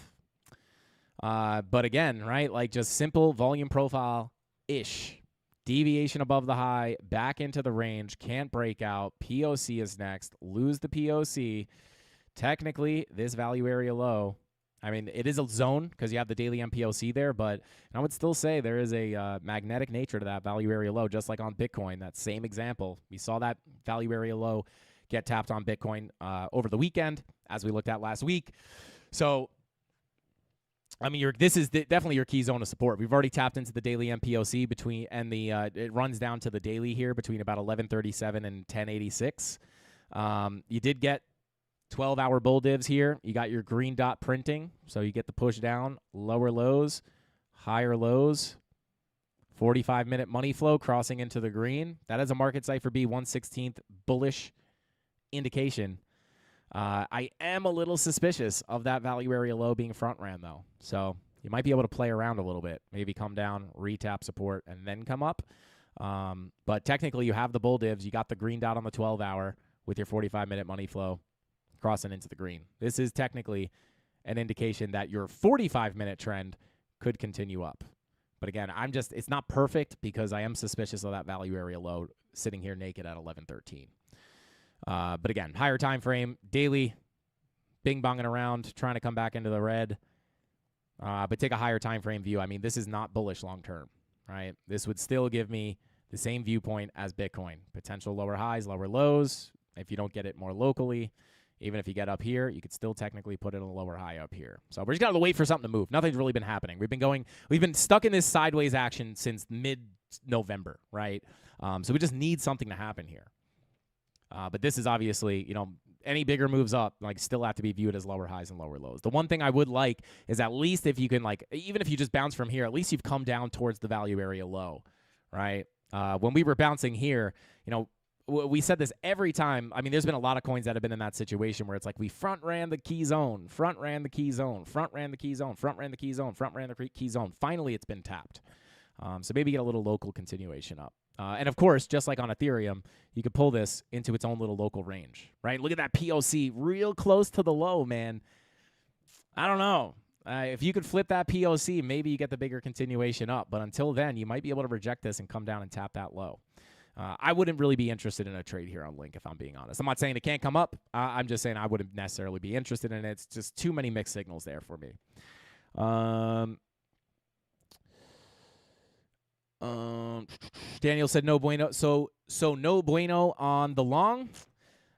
But again, right, like just simple volume profile-ish. Deviation above the high, back into the range, can't break out. POC is next. Lose the POC. Technically, this value area low, I mean, it is a zone because you have the daily MPOC there, but I would still say there is a magnetic nature to that value area low, just like on Bitcoin. That same example. We saw that value area low get tapped on Bitcoin over the weekend, as we looked at last week. So, I mean, this is definitely your key zone of support. We've already tapped into the daily MPOC between, and it runs down to the daily here between about 1137 and 1086. You did get 12-hour bull divs here. You got your green dot printing, so you get the push down, lower lows, higher lows, 45-minute money flow crossing into the green. That is a market cipher B 1/16th bullish indication. I am a little suspicious of that value area low being front ran, though. So you might be able to play around a little bit, maybe come down, retap support, and then come up. But technically, you have the bull divs. You got the green dot on the 12-hour with your 45-minute money flow crossing into the green. This is technically an indication that your 45-minute trend could continue up. But again, it's not perfect because I am suspicious of that value area low sitting here naked at 1113. But again, higher time frame, daily, bing-bonging around, trying to come back into the red. But take a higher time frame view. I mean, this is not bullish long term, right? This would still give me the same viewpoint as Bitcoin. Potential lower highs, lower lows. If you don't get it more locally, even if you get up here, you could still technically put in a lower high up here. So we're just got to wait for something to move. Nothing's really been happening. We've been stuck in this sideways action since mid-November, right? So we just need something to happen here. But this is obviously, any bigger moves up, still have to be viewed as lower highs and lower lows. The one thing I would like is at least if you can, even if you just bounce from here, at least you've come down towards the value area low, right? When we were bouncing here, we said this every time. I mean, there's been a lot of coins that have been in that situation where it's like we front ran the key zone, front ran the key zone, front ran the key zone, front ran the key zone, front ran the key zone. Finally, it's been tapped. So maybe get a little local continuation up. And of course, just like on Ethereum, you could pull this into its own little local range, right? Look at that POC real close to the low, man. I don't know. If you could flip that POC, maybe you get the bigger continuation up. But until then, you might be able to reject this and come down and tap that low. I wouldn't really be interested in a trade here on Link, if I'm being honest. I'm not saying it can't come up. I'm just saying I wouldn't necessarily be interested in it. It's just too many mixed signals there for me. Daniel said no bueno. So no bueno on the long.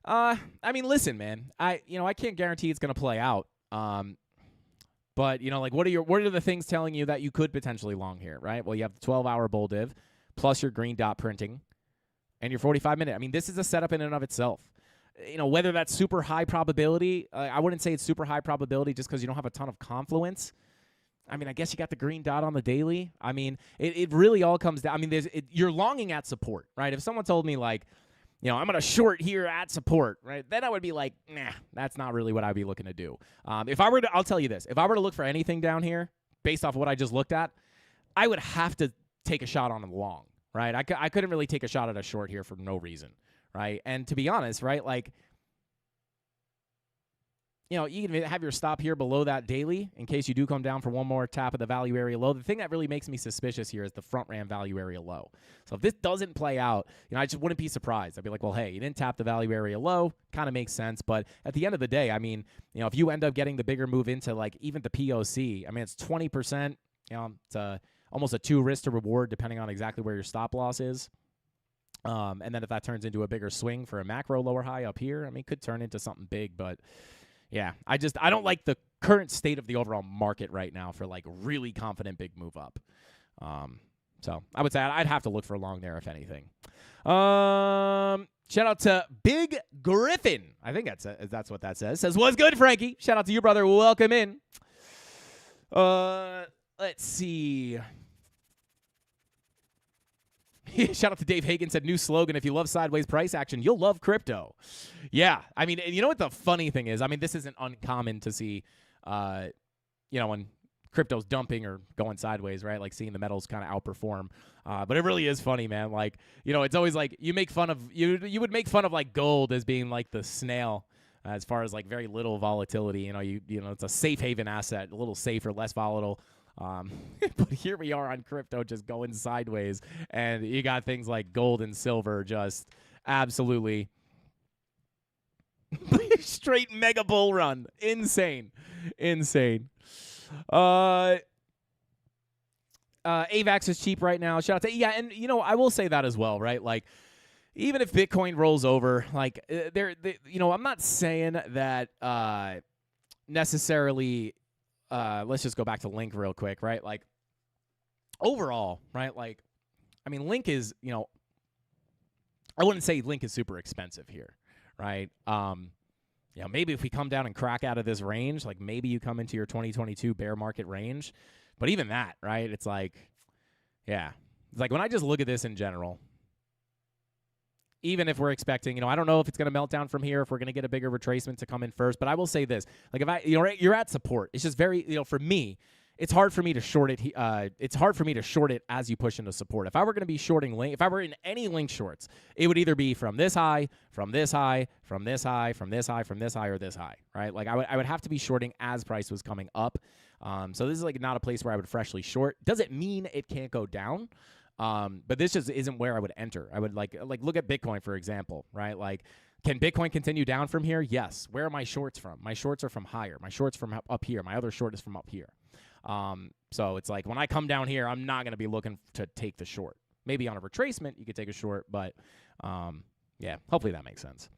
I mean, listen, man. I can't guarantee it's going to play out. But what are the things telling you that you could potentially long here, right? Well, you have the 12-hour bull div, plus your green dot printing, and your 45-minute. I mean, this is a setup in and of itself. Whether that's super high probability, I wouldn't say it's super high probability just because you don't have a ton of confluence. I mean, I guess you got the green dot on the daily. I mean, it really all comes down. I mean, you're longing at support, right? If someone told me I'm going to short here at support, right? Then I would be like, nah, that's not really what I'd be looking to do. I'll tell you this. If I were to look for anything down here, based off of what I just looked at, I would have to take a shot on the long, right? I couldn't really take a shot at a short here for no reason, right? And to be honest, right, you can have your stop here below that daily in case you do come down for one more tap of the value area low. The thing that really makes me suspicious here is the front ran value area low. So if this doesn't play out, I just wouldn't be surprised. I'd be like, well, hey, you didn't tap the value area low. Kind of makes sense. But at the end of the day, I mean, if you end up getting the bigger move into even the POC, I mean, it's 20%. It's almost a 2 risk to reward depending on exactly where your stop loss is. And then if that turns into a bigger swing for a macro lower high up here, I mean, it could turn into something big, but yeah, I don't like the current state of the overall market right now for really confident big move up. So I would say I'd have to look for a long there if anything. Shout out to Big Griffin. I think that's what that says. Says, what's good, Frankie? Shout out to your brother. Welcome in. Let's see. Shout out to Dave Hagen, said new slogan, if you love sideways price action, you'll love crypto. Yeah, I mean, you know what the funny thing is? I mean, this isn't uncommon to see, when crypto's dumping or going sideways, right? Seeing the metals kind of outperform. But it really is funny, man. It's always you make fun of, you would make fun of gold as being the snail as far as very little volatility. It's a safe haven asset, a little safer, less volatile. But here we are on crypto just going sideways, and you got things like gold and silver just absolutely straight mega bull run. Insane. AVAX is cheap right now. Shout out to, and I will say that as well, right? Even if Bitcoin rolls over, I'm not saying that necessarily. Let's just go back to Link real quick, right? Overall, right? Link is, I wouldn't say Link is super expensive here, right? Maybe if we come down and crack out of this range, maybe you come into your 2022 bear market range. But even that, right? It's yeah. It's when I just look at this in general, even if we're expecting, I don't know if it's going to melt down from here, if we're going to get a bigger retracement to come in first. But I will say this, if you're at support, it's just very, for me, it's hard for me to short it. It's hard for me to short it as you push into support. If I were going to be shorting Link, if I were in any Link shorts, it would either be from this high, from this high, from this high, from this high, from this high, or this high, right? I would have to be shorting as price was coming up. So this is not a place where I would freshly short. Doesn't mean it can't go down. But this just isn't where I would enter. I would look at Bitcoin, for example, right? Can Bitcoin continue down from here? Yes. Where are my shorts from? My shorts are from higher. My shorts from up here. My other short is from up here. So it's like when I come down here, I'm not going to be looking to take the short. Maybe on a retracement, you could take a short, but yeah, hopefully that makes sense.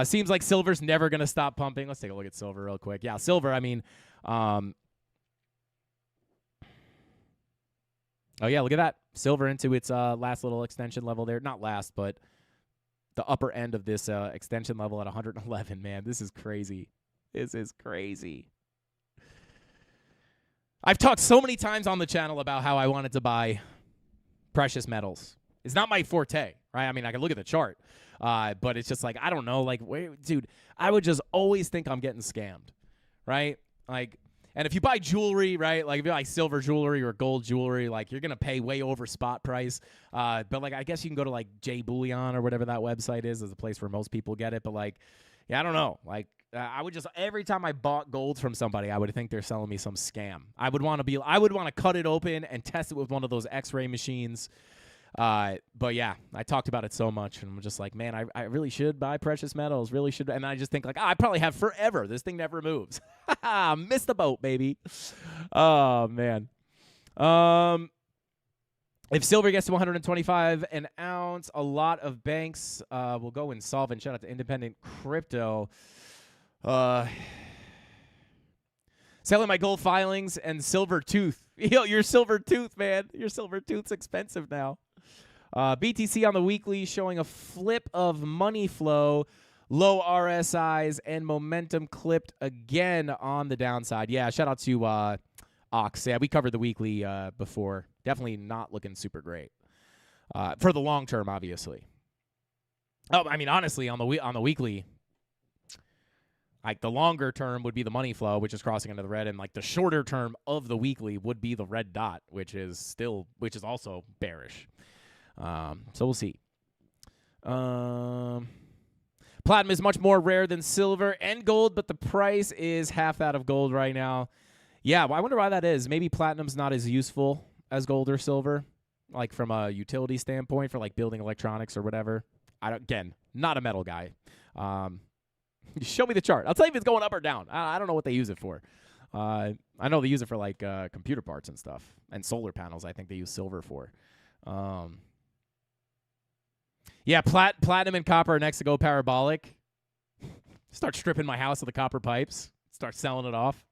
Seems like silver's never going to stop pumping. Let's take a look at silver real quick. Yeah, silver, I mean, oh, yeah, look at that. Silver into its last little extension level there. Not last, but the upper end of this extension level at 111, man. This is crazy. This is crazy. I've talked so many times on the channel about how I wanted to buy precious metals. It's not my forte, right? I mean, I can look at the chart, but it's just like, I don't know. Like, dude, I would just always think I'm getting scammed, right? Like, and if you buy jewelry, right, like if you buy silver jewelry or gold jewelry, like you're going to pay way over spot price. But like, I guess you can go to like J Bullion or whatever that website is a place where most people get it. But like, yeah, I don't know. Like, I would just, every time I bought gold from somebody, I would think they're selling me some scam. I would want to cut it open and test it with one of those x-ray machines. But yeah, I talked about it so much, and I'm just like, man, I really should buy precious metals, really should. And I just think like, I probably have forever. This thing never moves. Missed the boat, baby. Oh, man. If silver gets to 125 an ounce, a lot of banks will go insolvent. Shout out to Independent Crypto. Selling my gold filings and silver tooth. Yo, your silver tooth, man. Your silver tooth's expensive now. BTC on the weekly showing a flip of money flow, low RSIs, and momentum clipped again on the downside. Yeah, shout out to Ox. Yeah, we covered the weekly before. Definitely not looking super great for the long term, obviously. Oh, I mean, honestly, on the weekly, like the longer term would be the money flow, which is crossing into the red, and like the shorter term of the weekly would be the red dot, which is also bearish. So we'll see. Platinum is much more rare than silver and gold, but the price is half that of gold right now. Yeah, well, I wonder why that is. Maybe platinum's not as useful as gold or silver, like from a utility standpoint for like building electronics or whatever. Again, not a metal guy. Show me the chart. I'll tell you if it's going up or down. I don't know what they use it for. I know they use it for like computer parts and stuff, and solar panels. I think they use silver for. Yeah, platinum and copper are next to go parabolic. Start stripping my house of the copper pipes. Start selling it off.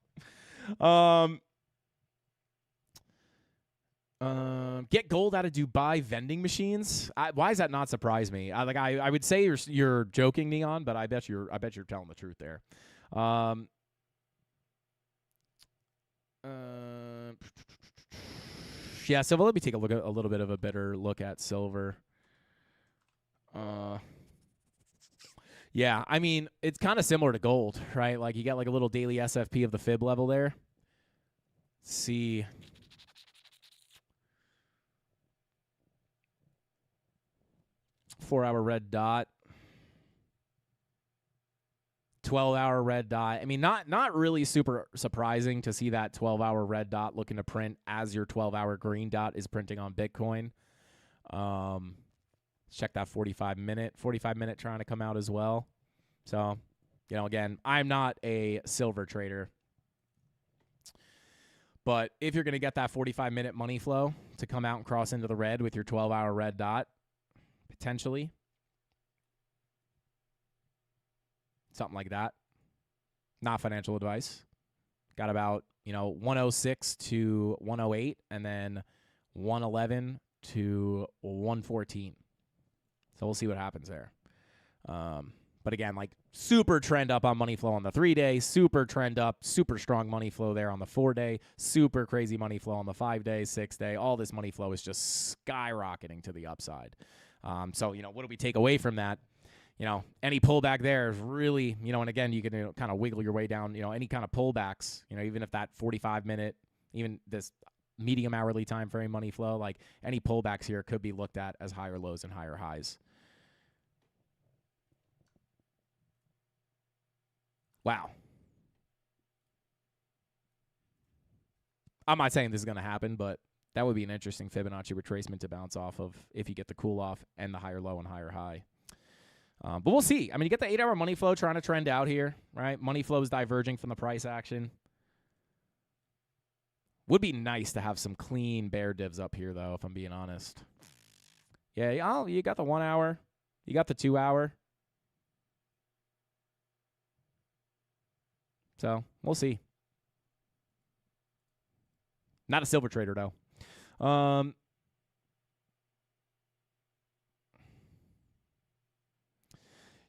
Get gold out of Dubai vending machines. Why does that not surprise me? I would say you're joking, Neon, but I bet you're telling the truth there. Yeah, silver. Let me take a little bit of a better look at silver. Yeah, I mean, it's kind of similar to gold, right? Like you got like a little daily SFP of the fib level there. Let's see. Four-hour red dot. 12-hour red dot. I mean, not really super surprising to see that 12-hour red dot looking to print as your 12-hour green dot is printing on Bitcoin. Check that 45-minute trying to come out as well. So, again, I'm not a silver trader. But if you're going to get that 45-minute money flow to come out and cross into the red with your 12-hour red dot, potentially something like that. Not financial advice. Got about, 106 to 108 and then 111 to 114. So we'll see what happens there. But again, like super trend up on money flow on the 3-day, super trend up, super strong money flow there on the 4-day, super crazy money flow on the 5-day, 6-day. All this money flow is just skyrocketing to the upside. So, what do we take away from that? Any pullback there is really, and again, you can kind of wiggle your way down, any kind of pullbacks, even if that 45-minute, even this medium hourly time frame money flow, like any pullbacks here could be looked at as higher lows and higher highs. Wow. I'm not saying this is going to happen, but that would be an interesting Fibonacci retracement to bounce off of if you get the cool off and the higher low and higher high. But we'll see. I mean, you get the 8-hour money flow trying to trend out here, right? Money flow is diverging from the price action. Would be nice to have some clean bear divs up here, though, if I'm being honest. Yeah, you got the 1 hour. You got the 2 hour. So, we'll see. Not a silver trader, though.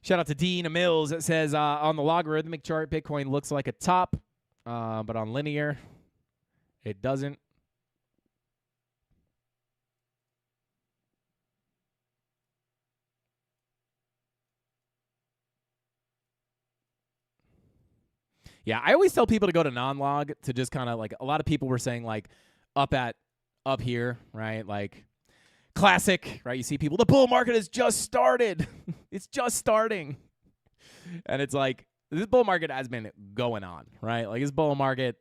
Shout out to Dean Mills. It says, on the logarithmic chart, Bitcoin looks like a top, but on linear, it doesn't. Yeah, I always tell people to go to non-log to just kind of like, a lot of people were saying like up here, right? Like classic, right? You see people, the bull market has just started. It's just starting. And it's like, this bull market has been going on, right? Like this bull market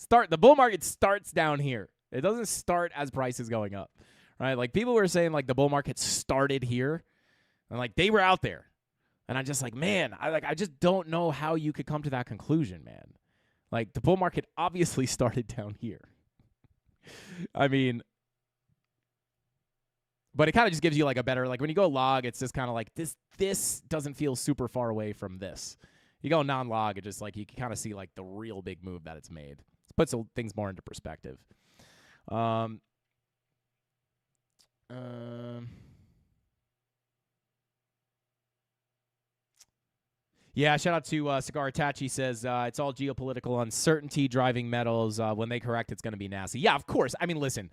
the bull market starts down here. It doesn't start as prices going up, right? Like people were saying like the bull market started here and like they were out there. And I'm just like, man, I just don't know how you could come to that conclusion, man. Like the bull market obviously started down here. I mean, but it kind of just gives you like a better, like when you go log, it's just kind of like this doesn't feel super far away from this. You go non-log, it just like you can kind of see like the real big move that it's made. It puts things more into perspective. Yeah, shout out to Cigar Attache says it's all geopolitical uncertainty driving metals. When they correct, it's going to be nasty. Yeah, of course. I mean, listen,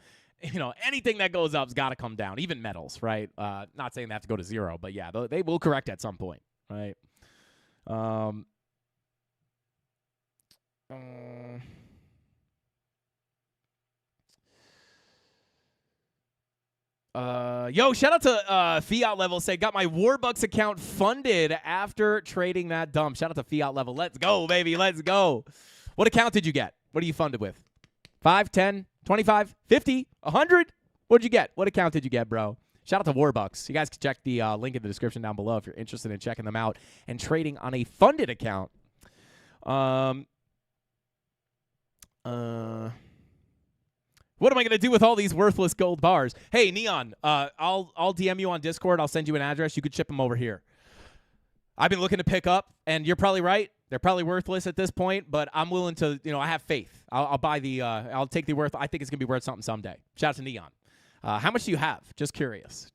anything that goes up's got to come down, even metals, right? Not saying they have to go to zero, but yeah, they will correct at some point, right? Yo, shout out to Fiat Level. Say, got my Warbucks account funded after trading that dump. Shout out to Fiat Level. Let's go, baby. Let's go. What account did you get? What are you funded with? 5, 10, 25, 50, 100? What'd you get? What account did you get, bro? Shout out to Warbucks. You guys can check the link in the description down below if you're interested in checking them out and trading on a funded account. What am I going to do with all these worthless gold bars? Hey, Neon, I'll DM you on Discord. I'll send you an address. You could ship them over here. I've been looking to pick up, and you're probably right. They're probably worthless at this point, but I'm willing to, I have faith. I'll buy I'll take the worth. I think it's going to be worth something someday. Shout out to Neon. How much do you have? Just curious.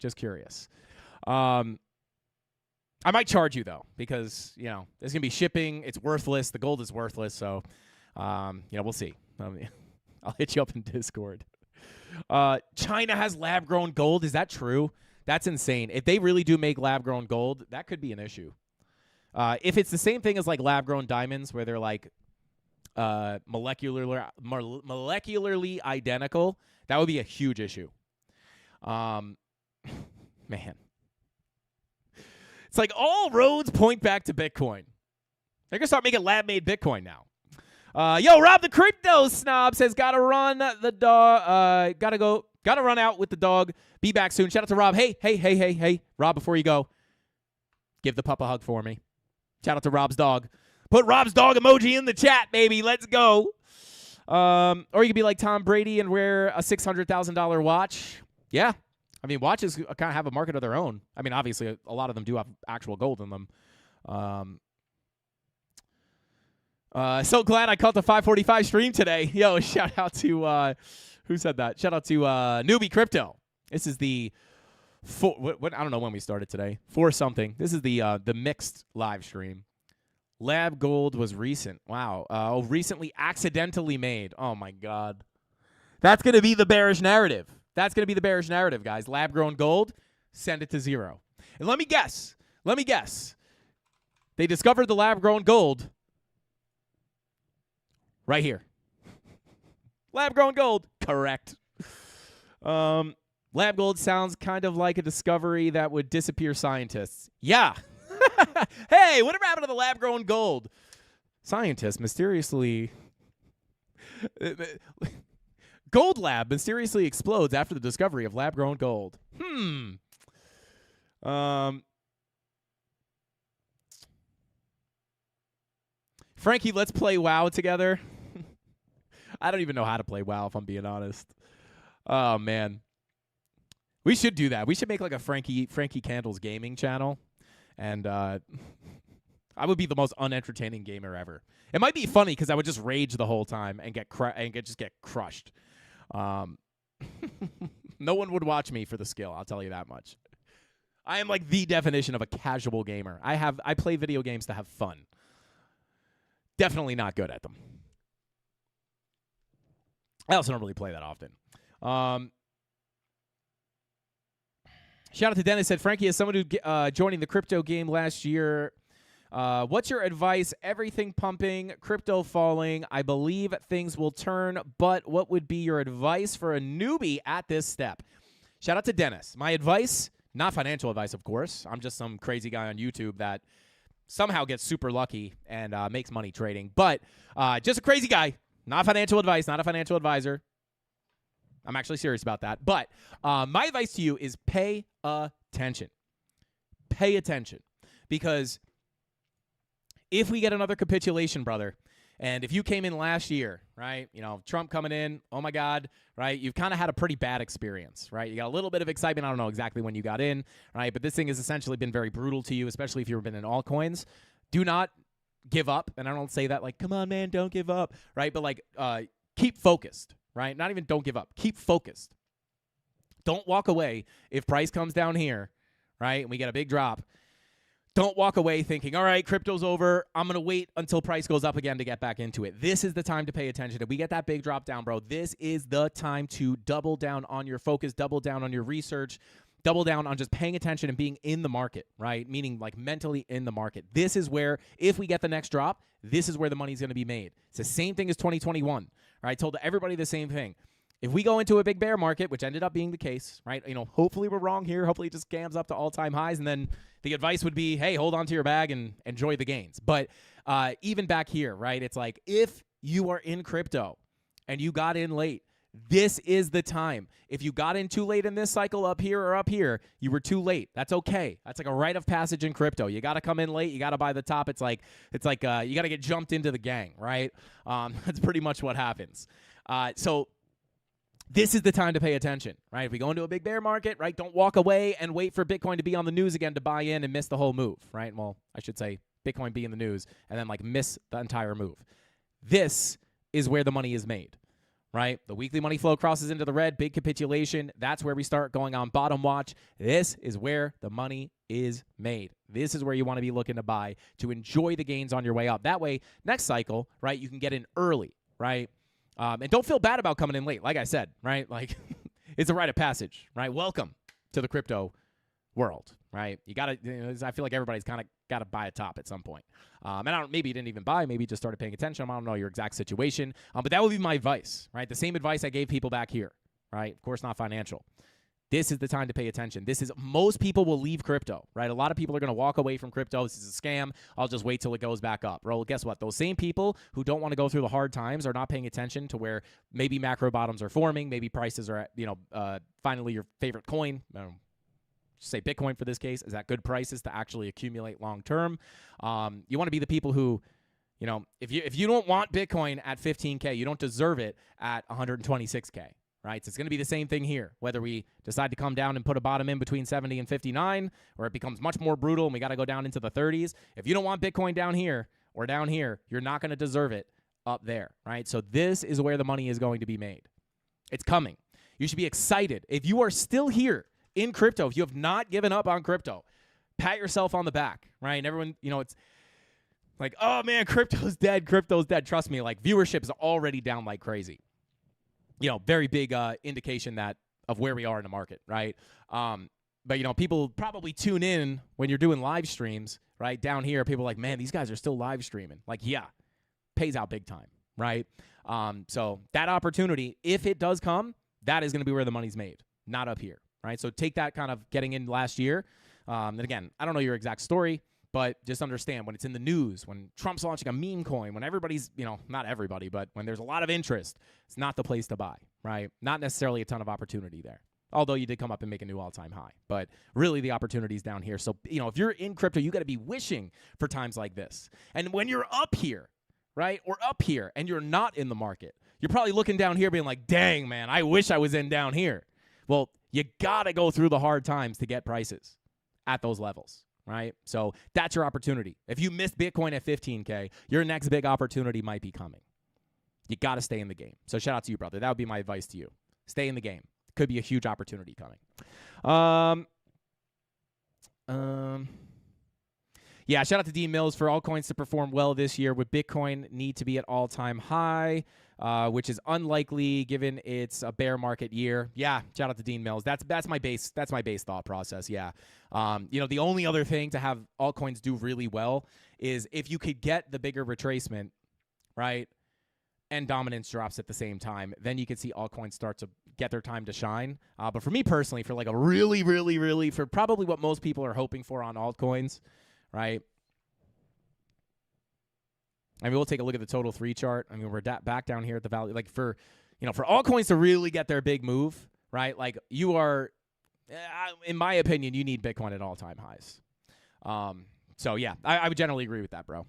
I might charge you, though, because, there's going to be shipping. It's worthless. The gold is worthless, so, we'll see. I'll hit you up in Discord. China has lab-grown gold. Is that true? That's insane. If they really do make lab-grown gold, that could be an issue. If it's the same thing as like lab-grown diamonds, where they're like molecularly identical, that would be a huge issue. Man, it's like all roads point back to Bitcoin. They're gonna start making lab-made Bitcoin now. Yo, Rob the Crypto Snob says, gotta run the dog. Gotta run out with the dog. Be back soon. Shout out to Rob. Hey. Rob, before you go, give the pup a hug for me. Shout out to Rob's dog. Put Rob's dog emoji in the chat, baby. Let's go. Or you could be like Tom Brady and wear a $600,000 watch. Yeah. I mean, watches kind of have a market of their own. I mean, obviously, a lot of them do have actual gold in them. So glad I caught the 545 stream today. Yo, shout out to, who said that? Shout out to Newbie Crypto. This is the, I don't know when we started today. 4 something. This is the mixed live stream. Lab gold was recent. Wow. Recently accidentally made. Oh, my God. That's going to be the bearish narrative. Guys. Lab-grown gold, send it to zero. And let me guess. They discovered the lab-grown gold right here. Lab-grown gold. Correct. Lab gold sounds kind of like a discovery that would disappear scientists. Yeah. Hey, whatever happened to the lab-grown gold? Scientists mysteriously... Gold lab mysteriously explodes after the discovery of lab-grown gold. Frankie, let's play WoW together. I don't even know how to play WoW, if I'm being honest. Oh, man. We should do that. We should make like a Frankie Candles gaming channel. And I would be the most unentertaining gamer ever. It might be funny because I would just rage the whole time and get crushed. No one would watch me for the skill, I'll tell you that much. I am like the definition of a casual gamer. I play video games to have fun. Definitely not good at them. I also don't really play that often. Shout out to Dennis, said, Frankie, as someone who joining the crypto game last year, what's your advice? Everything pumping, crypto falling. I believe things will turn, but what would be your advice for a newbie at this step? Shout out to Dennis. My advice, not financial advice, of course. I'm just some crazy guy on YouTube that somehow gets super lucky and makes money trading. But just a crazy guy. Not financial advice, not a financial advisor. I'm actually serious about that. But my advice to you is pay attention. Pay attention. Because if we get another capitulation, brother, and if you came in last year, right, you know, Trump coming in, oh my God, right, you've kind of had a pretty bad experience, right? You got a little bit of excitement. I don't know exactly when you got in, right? But this thing has essentially been very brutal to you, especially if you've been in altcoins. Do not give up. And I don't say that like, come on, man, don't give up, right? But like keep focused, right? Not even don't give up. Keep focused. Don't walk away if price comes down here, right, and we get a big drop. Don't walk away thinking, all right, crypto's over. I'm going to wait until price goes up again to get back into it. This is the time to pay attention. If we get that big drop down, bro, this is the time to double down on your focus, double down on your research, double down on just paying attention and being in the market, right? Meaning like mentally in the market. This is where, if we get the next drop, this is where the money's going to be made. It's the same thing as 2021, right? I told everybody the same thing. If we go into a big bear market, which ended up being the case, right? You know, hopefully we're wrong here. Hopefully it just scams up to all-time highs, and then the advice would be, hey, hold on to your bag and enjoy the gains. But even back here, right, it's like if you are in crypto and you got in late, this is the time. If you got in too late in this cycle up here or up here, you were too late. That's okay. That's like a rite of passage in crypto. You got to come in late. You got to buy the top. It's like you got to get jumped into the gang, right? That's pretty much what happens. So this is the time to pay attention, right? If we go into a big bear market, right, don't walk away and wait for Bitcoin to be on the news again to buy in and miss the whole move, right? Well, I should say Bitcoin be in the news and then like miss the entire move. This is where the money is made, right? The weekly money flow crosses into the red, big capitulation. That's where we start going on bottom watch. This is where the money is made. This is where you want to be looking to buy to enjoy the gains on your way up. That way, next cycle, right, you can get in early, right? And don't feel bad about coming in late. Like I said, right? Like it's a rite of passage, right? Welcome to the crypto world, right? You got to, I feel like everybody's kind of got to buy a top at some point. And maybe you didn't even buy, maybe you just started paying attention. I don't know your exact situation. But that would be my advice, right? The same advice I gave people back here, right? Of course, not financial. This is the time to pay attention. Most people will leave crypto, right? A lot of people are going to walk away from crypto. This is a scam. I'll just wait till it goes back up. Well, guess what? Those same people who don't want to go through the hard times are not paying attention to where maybe macro bottoms are forming. Maybe prices are at, finally your favorite coin, say Bitcoin for this case, is at good prices to actually accumulate long term. You want to be the people who, if you don't want Bitcoin at 15K, you don't deserve it at 126K. Right, so it's going to be the same thing here, whether we decide to come down and put a bottom in between 70 and 59, or it becomes much more brutal and we got to go down into the 30s. If you don't want Bitcoin down here or down here, you're not going to deserve it up there, right? So this is where the money is going to be made. It's coming. You should be excited. If you are still here in crypto, if you have not given up on crypto, pat yourself on the back, right? And everyone, it's like, oh man, crypto's dead, crypto's dead. Trust me, like viewership is already down like crazy. Very big indication of where we are in the market, right? But, people probably tune in when you're doing live streams, right? Down here, people are like, man, these guys are still live streaming. Like, yeah, pays out big time, right? So that opportunity, if it does come, that is going to be where the money's made, not up here, right? So take that kind of getting in last year. And again, I don't know your exact story, but just understand when it's in the news, when Trump's launching a meme coin, when everybody's, not everybody, but when there's a lot of interest, it's not the place to buy, right? Not necessarily a ton of opportunity there. Although you did come up and make a new all-time high. But really the opportunity's down here. So, if you're in crypto, you got to be wishing for times like this. And when you're up here, right, or up here, and you're not in the market, You're probably looking down here being like, dang, man, I wish I was in down here. Well, you got to go through the hard times to get prices at those levels, right? So that's your opportunity. If you missed Bitcoin at 15K, your next big opportunity might be coming. You got to stay in the game. So shout out to you, brother. That would be my advice to you. Stay in the game. Could be a huge opportunity coming. Yeah, shout out to D Mills. For altcoins to perform well this year, would Bitcoin need to be at all-time high, which is unlikely given it's a bear market year? Yeah, shout out to Dean Mills. That's my base thought process. Yeah, the only other thing to have altcoins do really well is if you could get the bigger retracement, right, and dominance drops at the same time, then you could see altcoins start to get their time to shine. But for me personally, for like a really, really, really, for probably what most people are hoping for on altcoins, right? I mean, we'll take a look at the total 3 chart. I mean, we're back down here at the value. Like for altcoins to really get their big move, right? Like you are, in my opinion, you need Bitcoin at all-time highs. So yeah, I would generally agree with that, bro.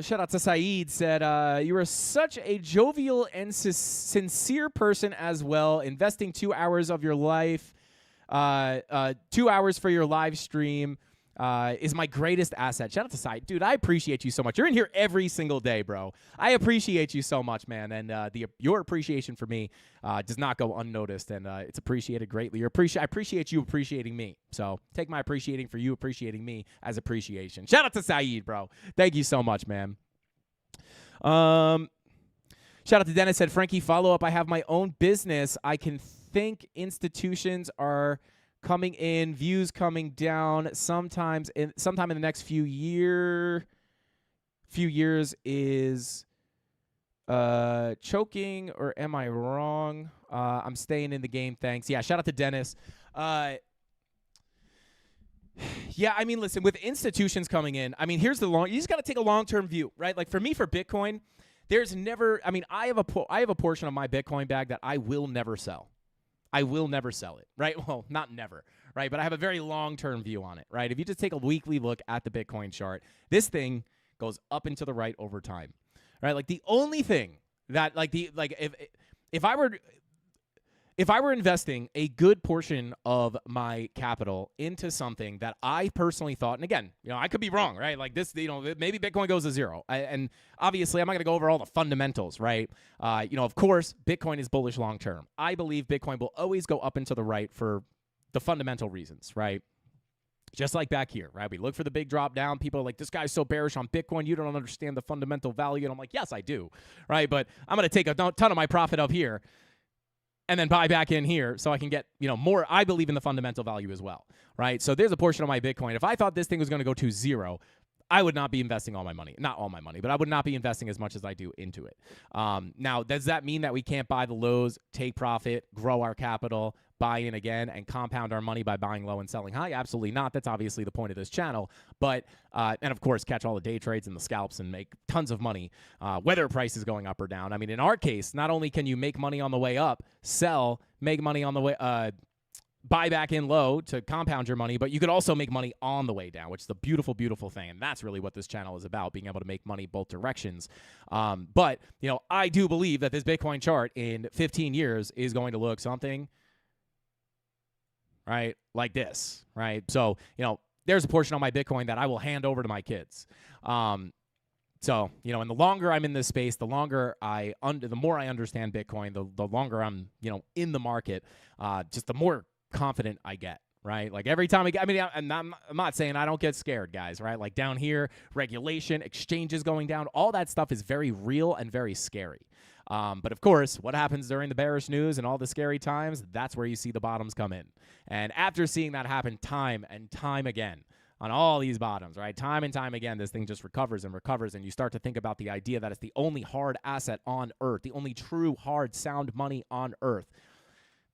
Shout out to Saeed, said, you are such a jovial and sincere person as well, investing 2 hours of your life, 2 hours for your live stream is my greatest asset. Shout out to Saeed. Dude, I appreciate you so much. You're in here every single day, bro. I appreciate you so much, man, and your appreciation for me does not go unnoticed, and it's appreciated greatly. I appreciate you appreciating me, so take my appreciating for you appreciating me as appreciation. Shout out to Saeed, bro. Thank you so much, man. Shout out to Dennis, said, Frankie, follow up. I have my own business. I can think institutions are coming in, views coming down. Sometime in the next few years is choking, or am I wrong? I'm staying in the game, thanks. Yeah, shout out to Dennis. Yeah, I mean, listen, with institutions coming in, I mean, you just got to take a long-term view, right? Like for me, for Bitcoin, there's never, I mean, I have a portion of my Bitcoin bag that I will never sell. I will never sell it, right? Well, not never, right? But I have a very long-term view on it, right? If you just take a weekly look at the Bitcoin chart, this thing goes up and to the right over time, right? Like the only thing that, if I were investing a good portion of my capital into something that I personally thought, and again, I could be wrong, right? Like this, maybe Bitcoin goes to zero. And obviously I'm not going to go over all the fundamentals, right? Of course, Bitcoin is bullish long-term. I believe Bitcoin will always go up and to the right for the fundamental reasons, right? Just like back here, right? We look for the big drop down. People are like, this guy's so bearish on Bitcoin. You don't understand the fundamental value. And I'm like, yes, I do, right? But I'm going to take a ton of my profit up here and then buy back in here so I can get, more. I believe in the fundamental value as well, right? So there's a portion of my Bitcoin. If I thought this thing was going to go to zero, I would not be investing all my money. Not all my money, but I would not be investing as much as I do into it. Now, does that mean that we can't buy the lows, take profit, grow our capital, buy in again, and compound our money by buying low and selling high? Absolutely not. That's obviously the point of this channel. But, and of course, catch all the day trades and the scalps and make tons of money, whether price is going up or down. I mean, in our case, not only can you make money on the way up, sell, make money on the way, buy back in low to compound your money, but you could also make money on the way down, which is a beautiful, beautiful thing. And that's really what this channel is about, being able to make money both directions. But, I do believe that this Bitcoin chart in 15 years is going to look something, right, like this, right? So, there's a portion of my Bitcoin that I will hand over to my kids. So, and the longer I'm in this space, the more I understand Bitcoin, the longer I'm, in the market, just the more confident I get, right? Like every time I'm not saying I don't get scared, guys, right? Like down here, regulation, exchanges going down, all that stuff is very real and very scary. But of course, what happens during the bearish news and all the scary times, that's where you see the bottoms come in. And after seeing that happen time and time again on all these bottoms, right? Time and time again, this thing just recovers and recovers, and you start to think about the idea that it's the only hard asset on earth, the only true hard sound money on earth.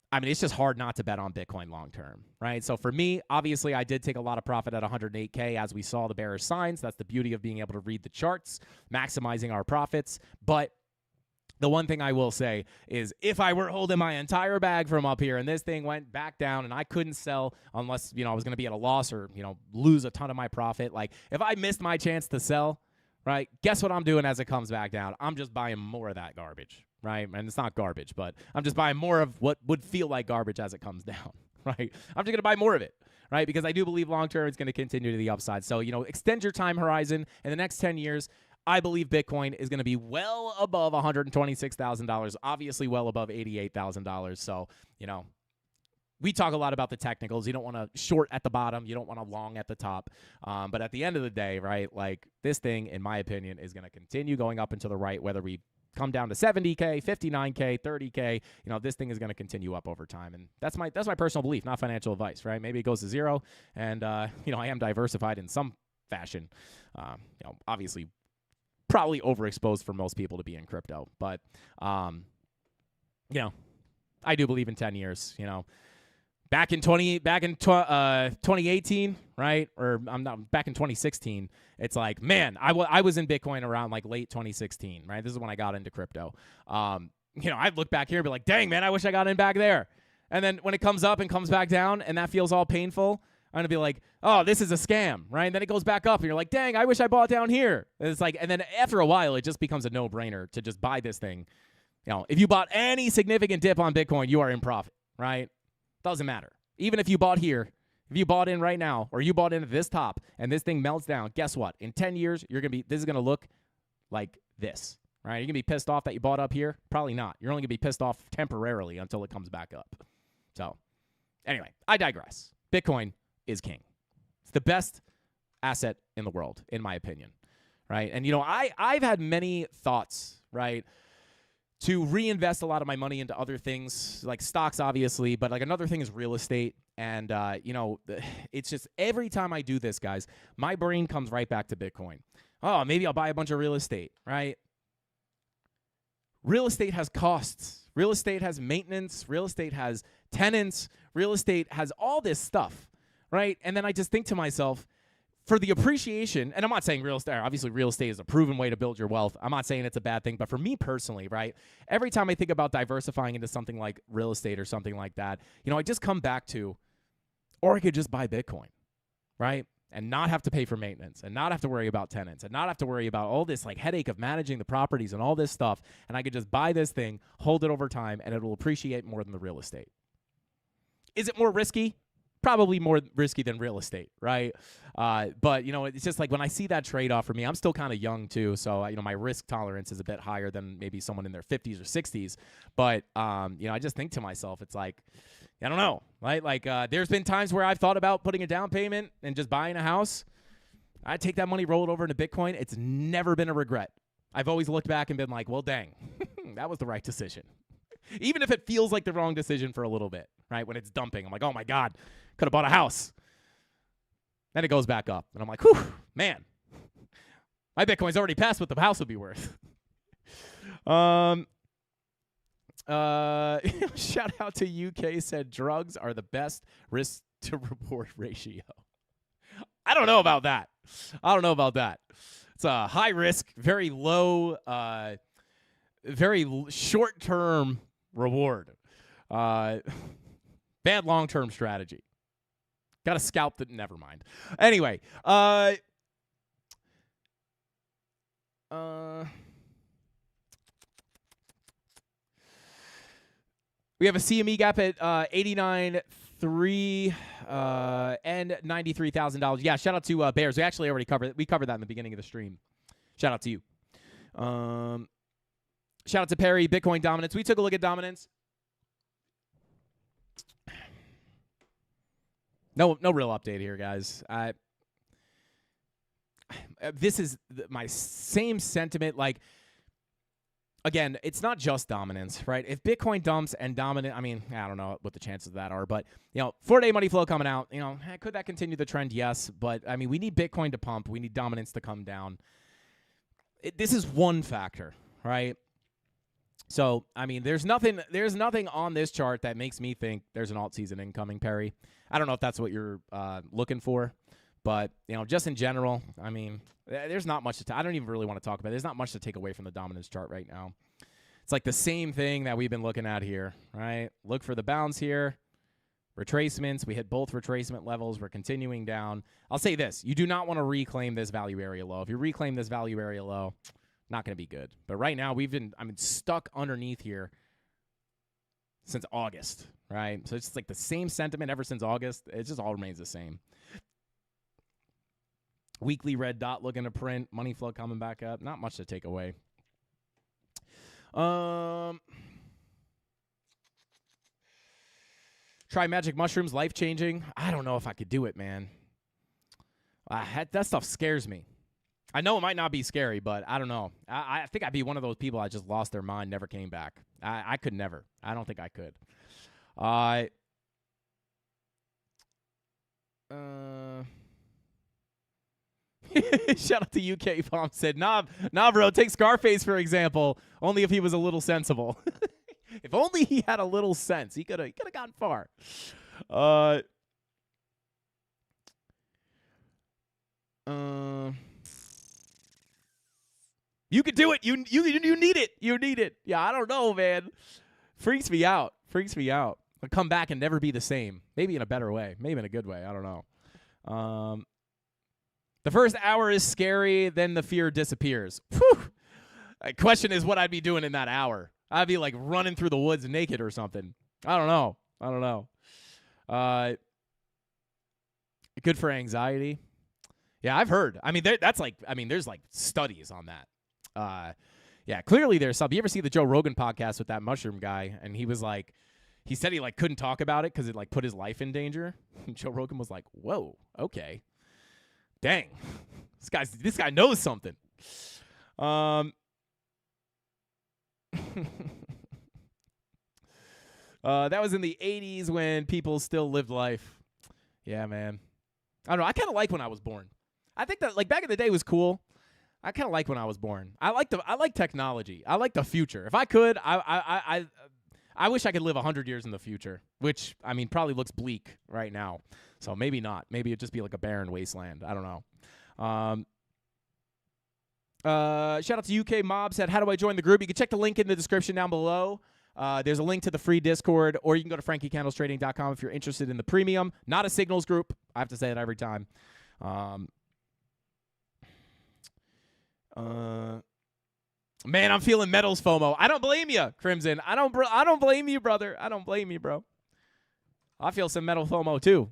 I mean, it's just hard not to bet on Bitcoin long term, right? So for me, obviously, I did take a lot of profit at 108K as we saw the bearish signs. That's the beauty of being able to read the charts, maximizing our profits. But the one thing I will say is if I were holding my entire bag from up here and this thing went back down and I couldn't sell unless, I was going to be at a loss or, lose a ton of my profit, like if I missed my chance to sell, right, guess what I'm doing as it comes back down? I'm just buying more of that garbage, right? And it's not garbage, but I'm just buying more of what would feel like garbage as it comes down, right? I'm just going to buy more of it, right? Because I do believe long-term it's going to continue to the upside. So, extend your time horizon. In the next 10 years, I believe Bitcoin is going to be well above $126,000, obviously well above $88,000. So, we talk a lot about the technicals. You don't want to short at the bottom. You don't want to long at the top. But at the end of the day, right, like this thing, in my opinion, is going to continue going up and to the right, whether we come down to 70K, 59K, 30K, this thing is going to continue up over time. And that's my personal belief, not financial advice, right? Maybe it goes to zero. And, I am diversified in some fashion. Obviously, probably overexposed for most people to be in crypto. But, I do believe in 10 years, Back in 2018, right? Or I'm not back in 2016. It's like, man, I was in Bitcoin around like late 2016, right? This is when I got into crypto. I'd look back here and be like, dang, man, I wish I got in back there. And then when it comes up and comes back down and that feels all painful, I'm gonna be like, oh, this is a scam, right? And then it goes back up and you're like, dang, I wish I bought down here. And it's like, and then after a while, it just becomes a no-brainer to just buy this thing. If you bought any significant dip on Bitcoin, you are in profit, right? Doesn't matter. Even if you bought here, if you bought in right now, or you bought in at this top, and this thing melts down, guess what? In 10 years, this is gonna look like this, right? You're gonna be pissed off that you bought up here? Probably not. You're only gonna be pissed off temporarily until it comes back up. So, anyway, I digress. Bitcoin is king. It's the best asset in the world, in my opinion, right? And I've had many thoughts, right, to reinvest a lot of my money into other things, like stocks, obviously, but like another thing is real estate. And, it's just every time I do this, guys, my brain comes right back to Bitcoin. Oh, maybe I'll buy a bunch of real estate, right? Real estate has costs. Real estate has maintenance. Real estate has tenants. Real estate has all this stuff, right? And then I just think to myself, for the appreciation, and I'm not saying real estate is a proven way to build your wealth. I'm not saying it's a bad thing, but for me personally, right, every time I think about diversifying into something like real estate or something like that, I just come back to, or I could just buy Bitcoin, right, and not have to pay for maintenance and not have to worry about tenants and not have to worry about all this like headache of managing the properties and all this stuff, and I could just buy this thing, hold it over time, and it'll appreciate more than the real estate. Is it more risky? Probably more risky than real estate, right? But, it's just like when I see that trade-off for me, I'm still kind of young too, so, my risk tolerance is a bit higher than maybe someone in their 50s or 60s. But, I just think to myself, it's like, I don't know, right? Like there's been times where I've thought about putting a down payment and just buying a house. I take that money, roll it over into Bitcoin. It's never been a regret. I've always looked back and been like, well, dang, that was the right decision. Even if it feels like the wrong decision for a little bit, right? When it's dumping, I'm like, oh my God, could have bought a house. Then it goes back up. And I'm like, whew, man, my Bitcoin's already past what the house would be worth. Shout out to UK said drugs are the best risk to reward ratio. I don't know about that. It's a high risk, very low, short-term reward. Bad long-term strategy. Got to scalp that. Never mind. Anyway, we have a CME gap at 89.3 and $93,000. Yeah, shout out to Bears. We actually already covered it. We covered that in the beginning of the stream. Shout out to you. Shout out to Perry, Bitcoin dominance. We took a look at dominance. No real update here, guys. This is my same sentiment. Like, again, it's not just dominance, right? If Bitcoin dumps and dominant, I mean, I don't know what the chances of that are, but, 4-day money flow coming out, could that continue the trend? Yes, but, I mean, we need Bitcoin to pump. We need dominance to come down. This is one factor, right? So, I mean, there's nothing on this chart that makes me think there's an alt season incoming, Perry. I don't know if that's what you're looking for, but, just in general, I mean, there's not much I don't even really want to talk about it. There's not much to take away from the dominance chart right now. It's like the same thing that we've been looking at here, right? Look for the bounce here. Retracements. We hit both retracement levels. We're continuing down. I'll say this. You do not want to reclaim this value area low. If you reclaim this value area low, not going to be good. But right now, I'm stuck underneath here since August, right? So it's just like the same sentiment ever since August. It just all remains the same. Weekly red dot looking to print. Money flow coming back up. Not much to take away. Try magic mushrooms, life-changing. I don't know if I could do it, man. That stuff scares me. I know it might not be scary, but I don't know. I think I'd be one of those people that just lost their mind, never came back. I could never. I don't think I could. Shout out to UK Palm said, nah, bro, take Scarface, for example, only if he was a little sensible. If only he had a little sense, he could have gotten far. You could do it. You need it. You need it. Yeah, I don't know, man. Freaks me out. I'll come back and never be the same. Maybe in a better way. Maybe in a good way. I don't know. The first hour is scary, then the fear disappears. Whew. The question is what I'd be doing in that hour. I'd be like running through the woods naked or something. I don't know. Good for anxiety. Yeah, I've heard. I mean, there's like studies on that. Yeah, clearly there's something. You ever see the Joe Rogan podcast with that mushroom guy? And he was like, he said he like couldn't talk about it because it like put his life in danger. And Joe Rogan was like, whoa, okay. Dang, this guy knows something. That was in the 80s when people still lived life. Yeah, man. I don't know. I kind of like when I was born. I think that like back in the day was cool. I kind of like when I was born. I like technology. I like the future. If I could, I wish I could live 100 years in the future, which I mean probably looks bleak right now. So maybe not. Maybe it'd just be like a barren wasteland. I don't know. Shout out to UK Mob said, how do I join the group? You can check the link in the description down below. There's a link to the free Discord, or you can go to frankiecandlestrading.com if you're interested in the premium. Not a signals group. I have to say that every time. Man, I'm feeling metals FOMO. I don't blame you, Crimson. I don't blame you, brother. I don't blame you, bro. I feel some metal FOMO too.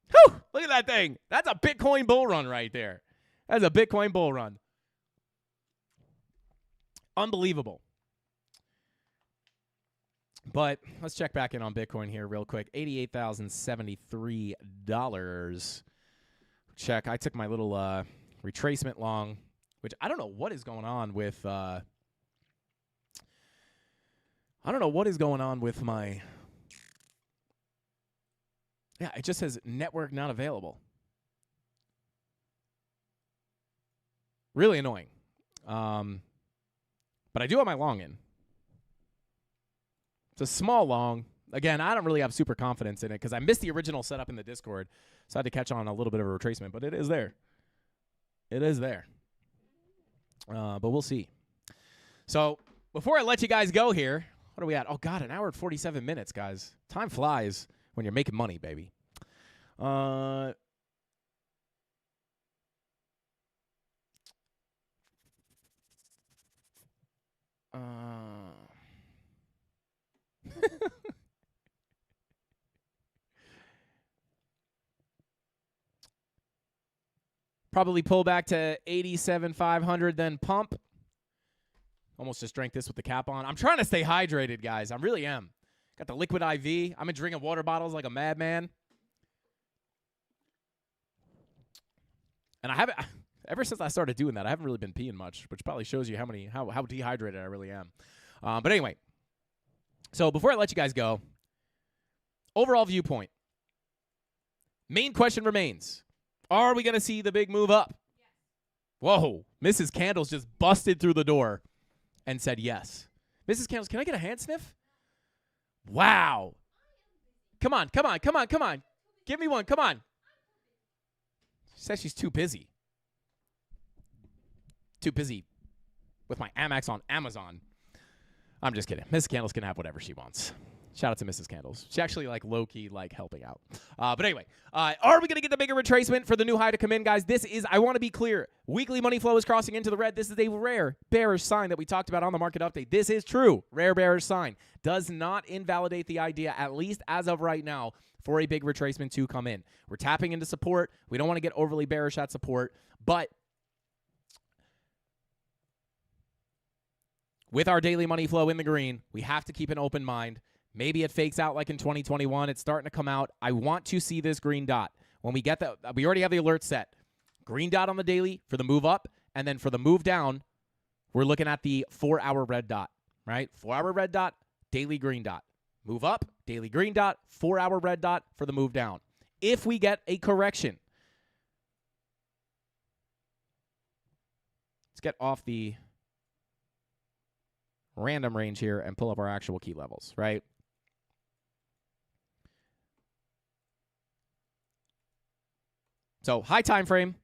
Whew, look at that thing. That's a Bitcoin bull run right there. That's a Bitcoin bull run. Unbelievable. But let's check back in on Bitcoin here real quick. $88,073. Check. I took my little retracement long, which I don't know what is going on with my. Yeah, it just says network not available. Really annoying. But I do have my long in. It's a small long. Again, I don't really have super confidence in it because I missed the original setup in the Discord, so I had to catch on a little bit of a retracement, but it is there. It is there. But we'll see. So before I let you guys go here, what are we at? Oh, God, an hour and 47 minutes, guys. Time flies when you're making money, baby. Probably pull back to 87,500, then pump. Almost just drank this with the cap on. I'm trying to stay hydrated, guys. I really am. Got the liquid IV. I've been drinking water bottles like a madman. And I haven't, ever since I started doing that, I haven't really been peeing much, which probably shows you how dehydrated I really am. But anyway, so before I let you guys go, overall viewpoint. Main question remains. Are we going to see the big move up? Yes. Whoa. Mrs. Candles just busted through the door and said yes. Mrs. Candles, can I get a hand sniff? Wow. Come on. Give me one. Come on. She says she's too busy. Too busy with my Amex on Amazon. I'm just kidding. Mrs. Candles can have whatever she wants. Shout out to Mrs. Candles. She actually low-key helping out. But anyway, are we going to get the bigger retracement for the new high to come in, guys? This is, I want to be clear, weekly money flow is crossing into the red. This is a rare bearish sign that we talked about on the market update. This is true. Rare bearish sign. Does not invalidate the idea, at least as of right now, for a big retracement to come in. We're tapping into support. We don't want to get overly bearish at support, but with our daily money flow in the green, we have to keep an open mind. Maybe it fakes out like in 2021. It's starting to come out. I want to see this green dot. When we get that, we already have the alert set. Green dot on the daily for the move up, and then for the move down, we're looking at the 4-hour red dot, right? 4-hour red dot, daily green dot. Move up, daily green dot, 4-hour red dot for the move down. If we get a correction, let's get off the random range here and pull up our actual key levels, right? So high time frame,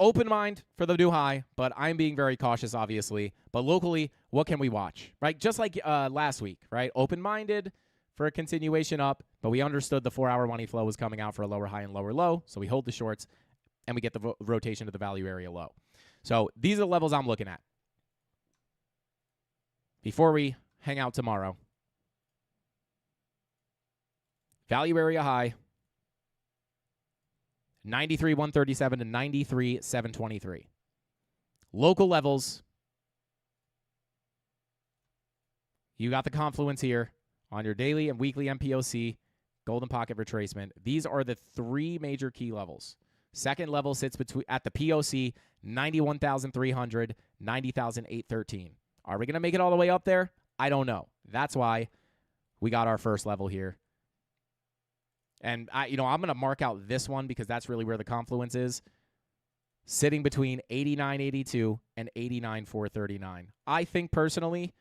open mind for the new high, but I'm being very cautious, obviously. But locally, what can we watch, right? Just like last week, right? Open-minded for a continuation up, but we understood the 4-hour money flow was coming out for a lower high and lower low, so we hold the shorts, and we get the rotation to the value area low. So these are the levels I'm looking at. Before we hang out tomorrow, value area high, 93,137 to 93,723. Local levels, you got the confluence here on your daily and weekly MPOC, golden pocket retracement. These are the three major key levels. Second level sits at the POC, 91,300, 90,813. Are we going to make it all the way up there? I don't know. That's why we got our first level here. And I'm going to mark out this one because that's really where the confluence is. Sitting between 89.82 and 89.439. I think personally,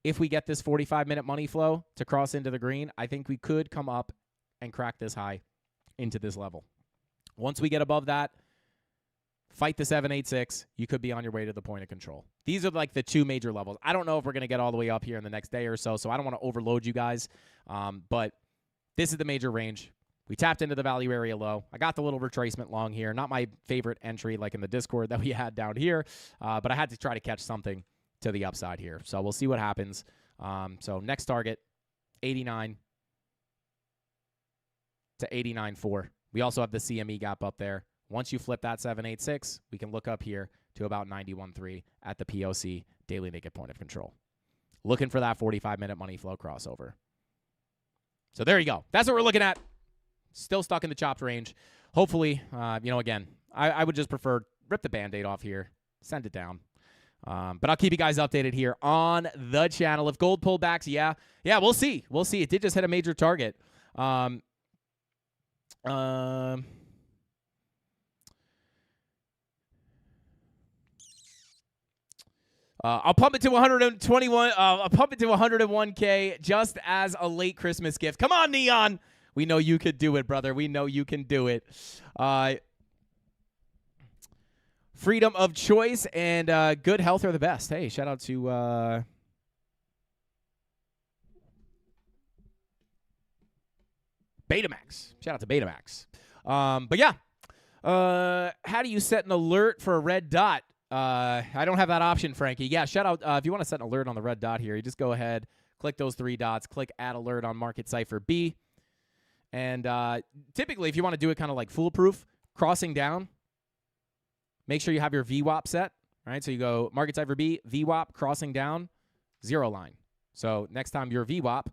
if we get this 45-minute money flow to cross into the green, I think we could come up and crack this high into this level. Once we get above that, fight the 786, you could be on your way to the point of control. These are like the two major levels. I don't know if we're going to get all the way up here in the next day or so I don't want to overload you guys. But this is the major range. We tapped into the value area low. I got the little retracement long here. Not my favorite entry like in the Discord that we had down here, but I had to try to catch something to the upside here. So we'll see what happens. So next target, 89 to 89.4. We also have the CME gap up there. Once you flip that 786, we can look up here to about 91.3 at the POC, daily naked point of control. Looking for that 45-minute money flow crossover. So there you go. That's what we're looking at. Still stuck in the chopped range. Hopefully, again, I would just prefer rip the Band-Aid off here, send it down. But I'll keep you guys updated here on the channel. If gold pullbacks, yeah, we'll see. We'll see. It did just hit a major target. I'll pump it to 121. I'll pump it to 101K just as a late Christmas gift. Come on, Neon. We know you could do it, brother. We know you can do it. Freedom of choice and good health are the best. Hey, shout out to Betamax. Shout out to Betamax. But yeah, how do you set an alert for a red dot? I don't have that option, Frankie. Yeah, shout out. If you want to set an alert on the red dot here, you just go ahead, click those three dots, click add alert on Market Cipher B. And typically, if you want to do it kind of like foolproof, crossing down, make sure you have your VWAP set, right? So you go Market Cipher B, VWAP, crossing down, 0 line. So next time your VWAP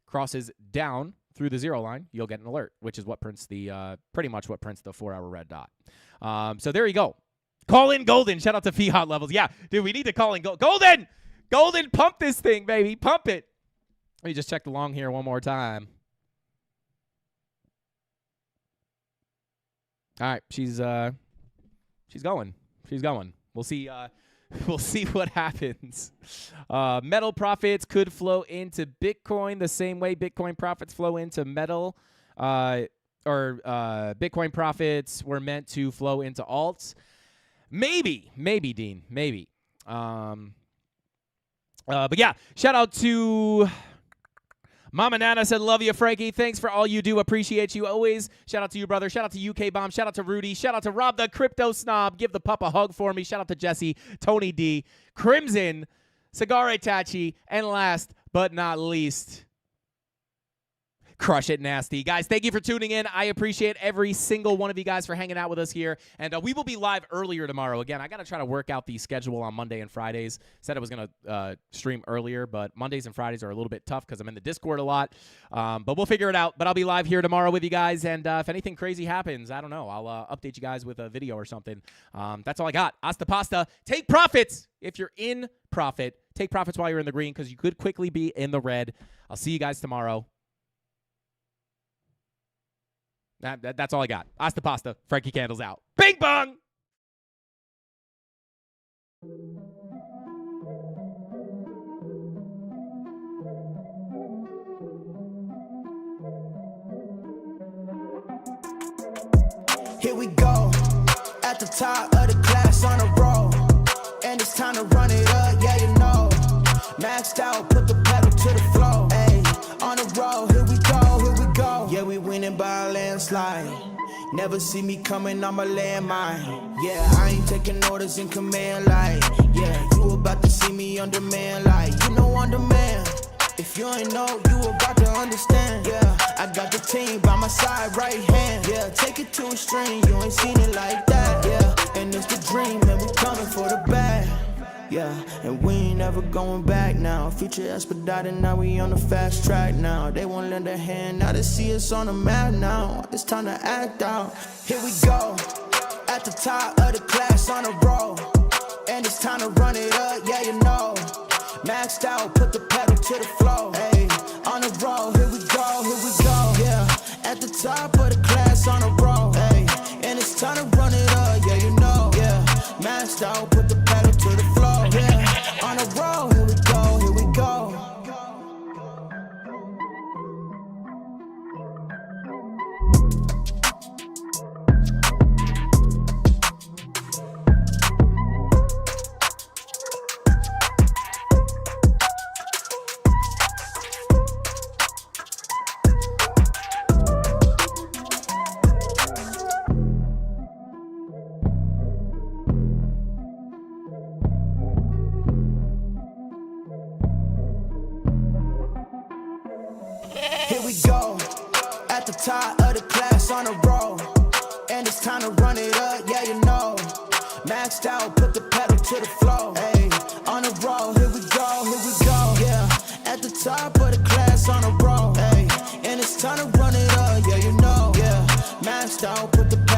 crosses down through the 0 line, you'll get an alert, which is what prints the pretty much what prints the 4-hour red dot. So there you go. Call in Golden. Shout out to Fiat Levels. Yeah, dude, we need to call in Golden. Golden, pump this thing, baby. Pump it. Let me just check the long here one more time. All right, she's going. She's going. We'll see We'll see what happens. Metal profits could flow into Bitcoin the same way Bitcoin profits flow into metal. Or Bitcoin profits were meant to flow into alts. Maybe, Dean, maybe. But yeah, shout out to Mama Nana said, love you, Frankie. Thanks for all you do. Appreciate you always. Shout out to you, brother. Shout out to UK Bomb. Shout out to Rudy. Shout out to Rob the Crypto Snob. Give the pup a hug for me. Shout out to Jesse, Tony D, Crimson, Cigar Itachi, and last but not least, Crush It Nasty. Guys, thank you for tuning in. I appreciate every single one of you guys for hanging out with us here. And we will be live earlier tomorrow. Again, I got to try to work out the schedule on Monday and Fridays. Said I was going to stream earlier, but Mondays and Fridays are a little bit tough because I'm in the Discord a lot. But we'll figure it out. But I'll be live here tomorrow with you guys. And if anything crazy happens, I don't know, I'll update you guys with a video or something. That's all I got. Hasta pasta. Take profits. If you're in profit, take profits while you're in the green because you could quickly be in the red. I'll see you guys tomorrow. That's all I got. Hasta pasta. Frankie Candles out. Bing bong! Here we go. At the top of the class on a roll. And it's time to run it up, yeah, you know. Maxed out, put the pedal to the floor. Hey, on the road, here we go, here we go. Yeah, we winning by a landslide. Never see me coming on my landmine. Yeah, I ain't taking orders in command like. Yeah, you about to see me on demand like. You know on demand. If you ain't know, you about to understand. Yeah, I got the team by my side, right hand. Yeah, take it to a string, you ain't seen it like that. Yeah, and it's the dream, and we coming for the bag. Yeah, and we ain't never going back now. Future expedited, now we on the fast track now. They won't lend a hand, now they see us on the map now. It's time to act out. Here we go, at the top of the class on a roll. And it's time to run it up, yeah, you know. Maxed out, put the pedal to the floor. Hey, on the road, here we go, yeah. At the top of the class on a roll. Hey, and it's time to run it up, yeah, you know. Yeah, maxed out, put the pedal to the floor. Yeah, on the road, here we go, here we go. Here we go, at the top of the class on a roll. And it's time to run it up, yeah, you know. Maxed out, put the pedal to the floor. Hey, on the road, here we go, yeah. At the top of the class on a roll. Hey, and it's time to run it up, yeah, you know. Yeah, maxed out, put the pedal